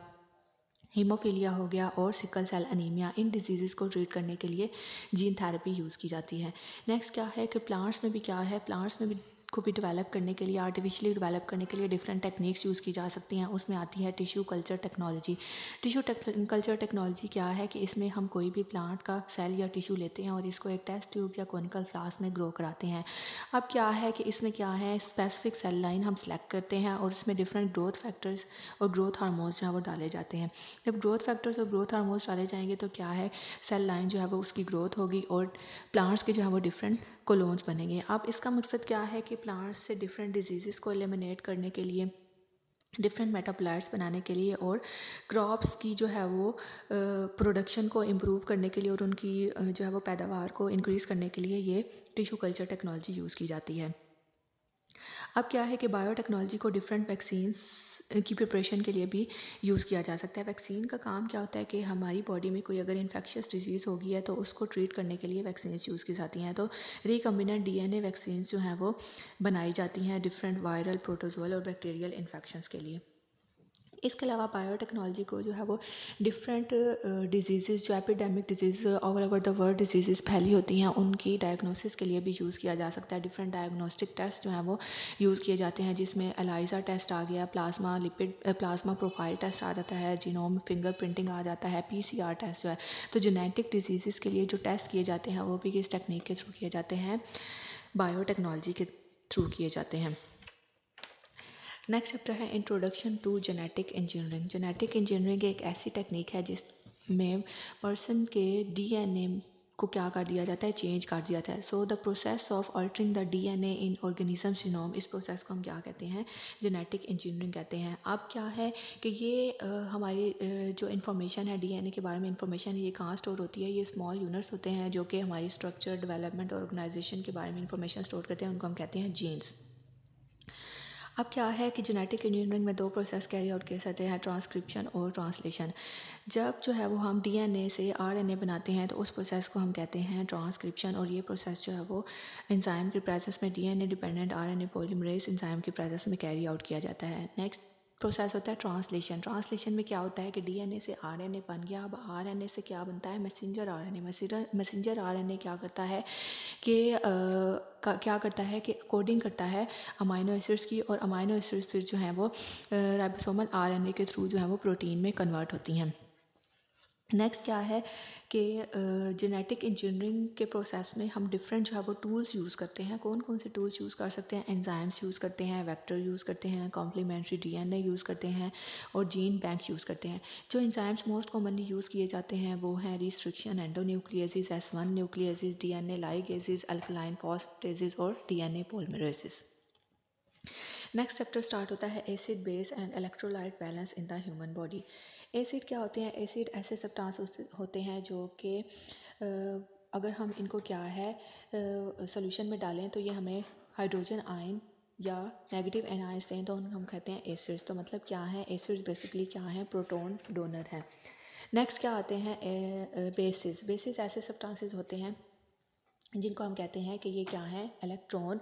हीमोफीलिया हो गया और सिकल सेल अनीमिया। इन डिजीज़ को ट्रीट करने के लिए जीन थेरेपी यूज़ की जाती है। नेक्स्ट क्या है कि प्लांट्स में भी क्या है, प्लांट्स में भी को भी डेवलप करने के लिए, आर्टिफिशियली डेवलप करने के लिए डिफरेंट टेक्निक्स यूज़ की जा सकती हैं। उसमें आती है tissue culture technology. Tissue culture technology क्या है कि इसमें हम कोई भी प्लांट का सेल या टिश्यू लेते हैं और इसको एक टेस्ट ट्यूब या कोनिकल फ्लास्क में ग्रो कराते हैं। अब क्या है कि इसमें क्या है, स्पेसिफिक सेल लाइन हम सेलेक्ट करते हैं और इसमें डिफरेंट ग्रोथ फैक्टर्स और ग्रोथ हार्मोन्स जो है वो डाले जाते हैं। जब ग्रोथ फैक्टर्स और ग्रोथ हार्मोन्स डाले जाएंगे तो क्या है, सेल लाइन जो है वो उसकी ग्रोथ होगी और प्लांट्स के जो है वो डिफरेंट कोलोन्स बनेंगे। अब इसका मकसद क्या है कि प्लांट्स से डिफरेंट डिजीज़ को एलिमिनेट करने के लिए डिफरेंट मेटाबोलाइट्स बनाने के लिए और क्रॉप्स की जो है वो प्रोडक्शन को इम्प्रूव करने के लिए और उनकी जो है वो पैदावार को इंक्रीज़ करने के लिए ये टिश्यू कल्चर टेक्नोलॉजी यूज़ की जाती है। अब क्या है कि बायोटेक्नोलॉजी को डिफरेंट वैक्सीन्स की प्रिपरेशन के लिए भी यूज़ किया जा सकता है। वैक्सीन का काम क्या होता है कि हमारी बॉडी में कोई अगर इन्फेक्शियस डिजीज़ हो गई है तो उसको ट्रीट करने के लिए वैक्सीन्स यूज़ की जाती हैं। तो रिकम्बिनेंट डीएनए वैक्सीन्स जो हैं वो बनाई जाती हैं डिफरेंट वायरल, प्रोटोजोअल और बैक्टीरियल इन्फेक्शंस के लिए। इसके अलावा बायोटेक्नोलॉजी को जो है वो डिफरेंट डिजीज़ जो epidemic disease all over the world disease फैली होती हैं उनकी डायग्नोसिस के लिए भी यूज़ किया जा सकता है। डिफरेंट डायग्नोस्टिक टेस्ट जो हैं वो यूज़ किए जाते हैं, जिसमें एलाइजा टेस्ट आ गया, plasma lipid plasma profile test आ जाता है, जीनोम फिंगर प्रिंटिंग आ जाता है, पीसीआर टेस्ट जो है। तो जेनेटिक डिजीज़ के लिए जो टेस्ट किए जाते हैं वो भी किस टेक्निक के थ्रू किए जाते हैं, बायोटेक्नोलॉजी के थ्रू किए जाते हैं। नेक्स्ट चैप्टर है introduction to genetic engineering. Genetic engineering एक ऐसी टेक्निक है जिसमें पर्सन के डीएनए को क्या कर दिया जाता है, चेंज कर दिया जाता है। So the process of altering the DNA in organism genome, इस प्रोसेस को हम क्या कहते हैं, जेनेटिक इंजीनियरिंग कहते हैं। अब क्या है कि ये हमारी जो इन्फॉर्मेशन है डीएनए के बारे में इन्फॉर्मेशन है, ये कहाँ स्टोर होती है, ये स्मॉल यूनिट्स होते हैं जो कि हमारी स्ट्रक्चर, डेवलपमेंट और ऑर्गेनाइजेशन के बारे में इन्फॉर्मेशन स्टोर करते हैं, उनको हम कहते हैं जीन्स। अब क्या है कि जेनेटिक इंजीनियरिंग में दो प्रोसेस कैरी आउट किए जाते हैं, ट्रांसक्रिप्शन और ट्रांसलेशन। जब जो है वो हम डीएनए से आरएनए बनाते हैं तो उस प्रोसेस को हम कहते हैं ट्रांसक्रिप्शन, और ये प्रोसेस जो है वो एंजाइम की प्रेजेंस में DNA dependent RNA polymerase enzyme की प्रेजेंस में कैरी आउट किया जाता है। नेक्स्ट प्रोसेस होता है ट्रांसलेशन। ट्रांसलेशन में क्या होता है कि डीएनए से आरएनए बन गया, अब आरएनए से क्या बनता है, मैसेंजर आरएनए। मैसेंजर आरएनए क्या करता है कि क्या करता है कि कोडिंग करता है अमाइनो एसिड्स की, और अमाइनो एसिड्स फिर जो हैं वो राइबोसोमल आरएनए के थ्रू जो है वो प्रोटीन में कन्वर्ट होती हैं। नेक्स्ट क्या है कि जेनेटिक इंजीनियरिंग के प्रोसेस में हम डिफरेंट जो है वो टूल्स यूज़ करते हैं। कौन कौन से टूल्स यूज़ कर सकते हैं, एंजाइम्स यूज़ करते हैं, वेक्टर यूज़ करते हैं, कॉम्प्लीमेंट्री डीएनए यूज़ करते हैं और जीन बैंक यूज़ करते हैं। जो एंजाइम्स मोस्ट कॉमनली यूज़ किए जाते हैं वो हैं restriction endonucleases, S1 nucleases, DNA ligases, alkaline phosphatases और DNA polymerases. Next chapter start होता है acid base and electrolyte balance in the human body. Acid क्या होते हैं, एसिड ऐसे सब्सटेंस होते हैं जो कि अगर हम इनको क्या है सॉल्यूशन में डालें तो ये हमें हाइड्रोजन आयन या नेगेटिव एनायंस दें तो हम कहते हैं एसिड्स। तो मतलब क्या है, एसिड्स बेसिकली क्या है, प्रोटॉन डोनर हैं। नेक्स्ट क्या आते हैं बेसिस। बेसिस ऐसे सब्सटेंसेस होते हैं जिनको हम कहते हैं कि ये क्या है, इलेक्ट्रॉन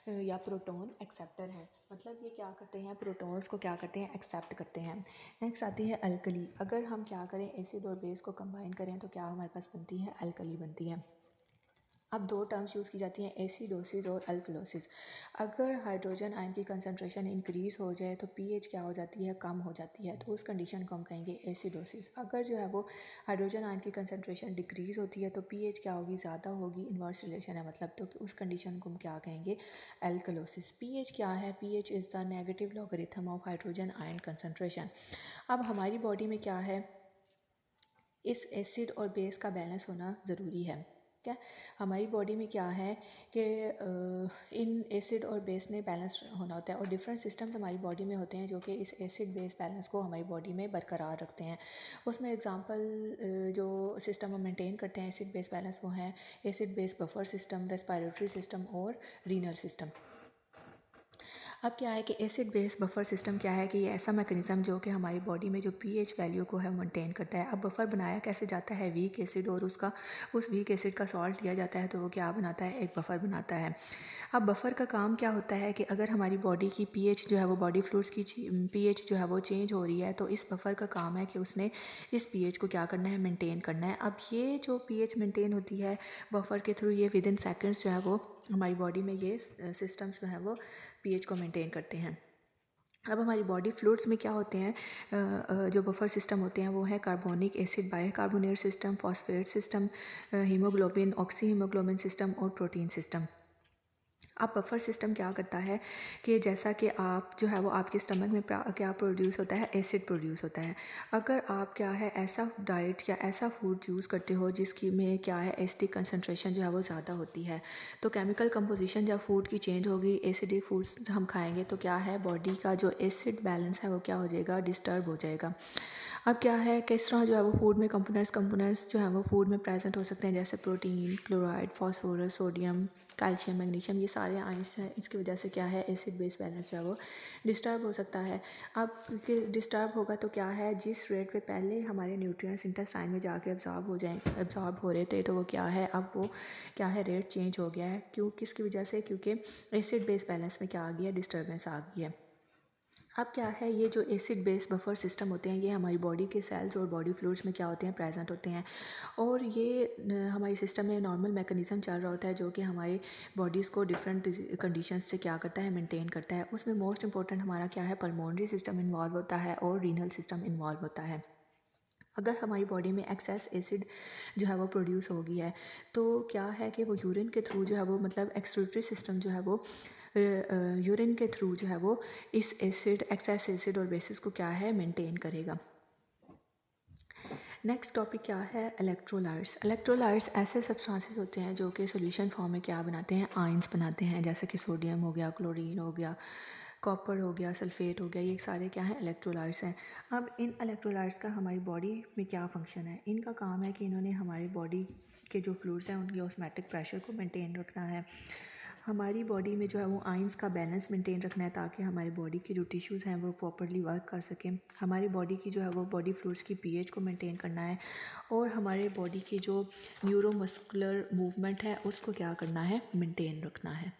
या प्रोटॉन एक्सेप्टर हैं। मतलब ये क्या करते हैं, प्रोटॉन्स को क्या करते हैं, एक्सेप्ट करते हैं। नेक्स्ट आती है अल्कली। अगर हम क्या करें, एसिड और बेस को कंबाइन करें तो क्या हमारे पास बनती है, अल्कली बनती है। अब दो टर्म्स यूज़ की जाती हैं, एसिडोसिस और अल्कलोसिस। अगर हाइड्रोजन आयन की कंसंट्रेशन इंक्रीज़ हो जाए तो पीएच क्या हो जाती है, कम हो जाती है, तो उस कंडीशन को हम कहेंगे एसिडोसिस। अगर जो है वो हाइड्रोजन आयन की कंसंट्रेशन डिक्रीज़ होती है तो पीएच क्या होगी, ज़्यादा होगी, इन्वर्स रिलेशन है मतलब, तो उस कंडीशन को हम क्या कहेंगे, अल्कलोसिस। पीएच क्या है, pH is the negative logarithm of hydrogen ion concentration. अब हमारी बॉडी में क्या है, इस एसिड और बेस का बैलेंस होना ज़रूरी है। क्या हमारी बॉडी में क्या है कि इन एसिड और बेस ने बैलेंस होना होता है, और डिफरेंट सिस्टम्स हमारी बॉडी में होते हैं जो कि इस एसिड बेस बैलेंस को हमारी बॉडी में बरकरार रखते हैं। उसमें एग्जांपल जो सिस्टम हम मेंटेन करते हैं एसिड बेस बैलेंस वो हैं acid base buffer system, respiratory system और रीनल सिस्टम। अब क्या है कि एसिड बेस बफर सिस्टम क्या है कि ये ऐसा मैकेनिज़्म जो कि हमारी बॉडी में जो पीएच वैल्यू को है मेंटेन करता है। अब बफर बनाया कैसे जाता है, वीक एसिड और उस वीक एसिड का सॉल्ट लिया जाता है तो वो क्या बनाता है, एक बफर बनाता है। अब बफर का काम क्या होता है कि अगर हमारी बॉडी की पीएच जो है वो बॉडी फ्लूइड्स की पीएच जो है वो चेंज हो रही है तो इस बफर का काम है कि उसने इस पीएच को क्या करना है, मेंटेन करना है। अब ये जो पीएच मेंटेन होती है बफर के थ्रू, ये विद इन सेकेंड्स जो है वो हमारी बॉडी में ये सिस्टम्स जो है वो पीएच को मेंटेन करते हैं। अब हमारी बॉडी फ्लूइड्स में क्या होते हैं, जो बफर सिस्टम होते हैं वो है carbonic acid bicarbonate system, phosphate system, haemoglobin oxy haemoglobin system और प्रोटीन सिस्टम। अब बफर सिस्टम क्या करता है कि जैसा कि आप जो है वो आपके स्टमक में क्या प्रोड्यूस होता है, एसिड प्रोड्यूस होता है। अगर आप क्या है ऐसा डाइट या ऐसा फूड चूज़ करते हो जिसकी में क्या है एसिडिक कंसनट्रेशन जो है वो ज़्यादा होती है, तो केमिकल कंपोजिशन जब फूड की चेंज होगी, एसिडिक फूड्स हम खाएंगे तो क्या है बॉडी का जो एसिड बैलेंस है वो क्या हो जाएगा, डिस्टर्ब हो जाएगा। अब क्या है किस तरह जो है वो फूड में कंपोनेंट्स जो है वो फूड में प्रेजेंट हो सकते हैं, जैसे protein, chloride, phosphorus, sodium, calcium, magnesium, ये सारे आयंस हैं। इसकी वजह से क्या है एसिड बेस बैलेंस जो है वो डिस्टर्ब हो सकता है। अब डिस्टर्ब होगा तो क्या है जिस रेट पे पहले हमारे न्यूट्रिएंट्स इंटेस्टाइन में जाके एब्जॉर्ब हो रहे थे, तो वो क्या है अब वो क्या है रेट चेंज हो गया है। क्यों, किसकी वजह से? क्योंकि एसिड बेस बैलेंस में क्या आ गया, डिस्टर्बेंस आ गई है। अब क्या है ये जो एसिड बेस बफर सिस्टम होते हैं ये हमारी बॉडी के सेल्स और बॉडी फ्लूइड्स में क्या होते हैं, प्रेजेंट होते हैं। और ये हमारी सिस्टम में नॉर्मल मैकेनिज़्म चल रहा होता है जो कि हमारी बॉडीज़ को डिफरेंट कंडीशंस से क्या करता है, मेंटेन करता है। उसमें मोस्ट इंपॉर्टेंट हमारा क्या है, पल्मोनरी सिस्टम इन्वॉल्व होता है और रीनल सिस्टम इन्वॉल्व होता है। अगर हमारी बॉडी में एक्सेस एसिड जो है वो प्रोड्यूस हो गया है तो क्या है कि वो यूरिन के थ्रू जो है वो मतलब एक्सक्रीटरी सिस्टम जो है वो यूरिन के थ्रू जो है वो इस एसिड एक्सेस एसिड और बेसिस को क्या है मेंटेन करेगा। नेक्स्ट टॉपिक क्या है, इलेक्ट्रोलाइट्स। इलेक्ट्रोलाइट्स ऐसे सब्सटेंसेस होते हैं जो कि सॉल्यूशन फॉर्म में क्या बनाते हैं, आयंस बनाते हैं, जैसे कि सोडियम हो गया, क्लोरीन हो गया, कॉपर हो गया, सल्फेट हो गया, ये सारे क्या हैं, इलेक्ट्रोलाइट्स हैं। अब इन इलेक्ट्रोलाइट्स का हमारी बॉडी में क्या फंक्शन है, इनका काम है कि इन्होंने हमारी बॉडी के जो फ्लूइड्स हैं उनकी ऑस्मैटिक प्रेशर को मेंटेन रखना है, हमारी बॉडी में जो है वो आयंस का बैलेंस मेंटेन रखना है ताकि हमारी बॉडी के जो टिश्यूज़ हैं वो प्रॉपरली वर्क कर सकें, हमारी बॉडी की जो है वो बॉडी फ्लूइड्स की पीएच को मेंटेन करना है, और हमारे बॉडी की जो न्यूरोमस्कुलर मूवमेंट है उसको क्या करना है, मेंटेन रखना है।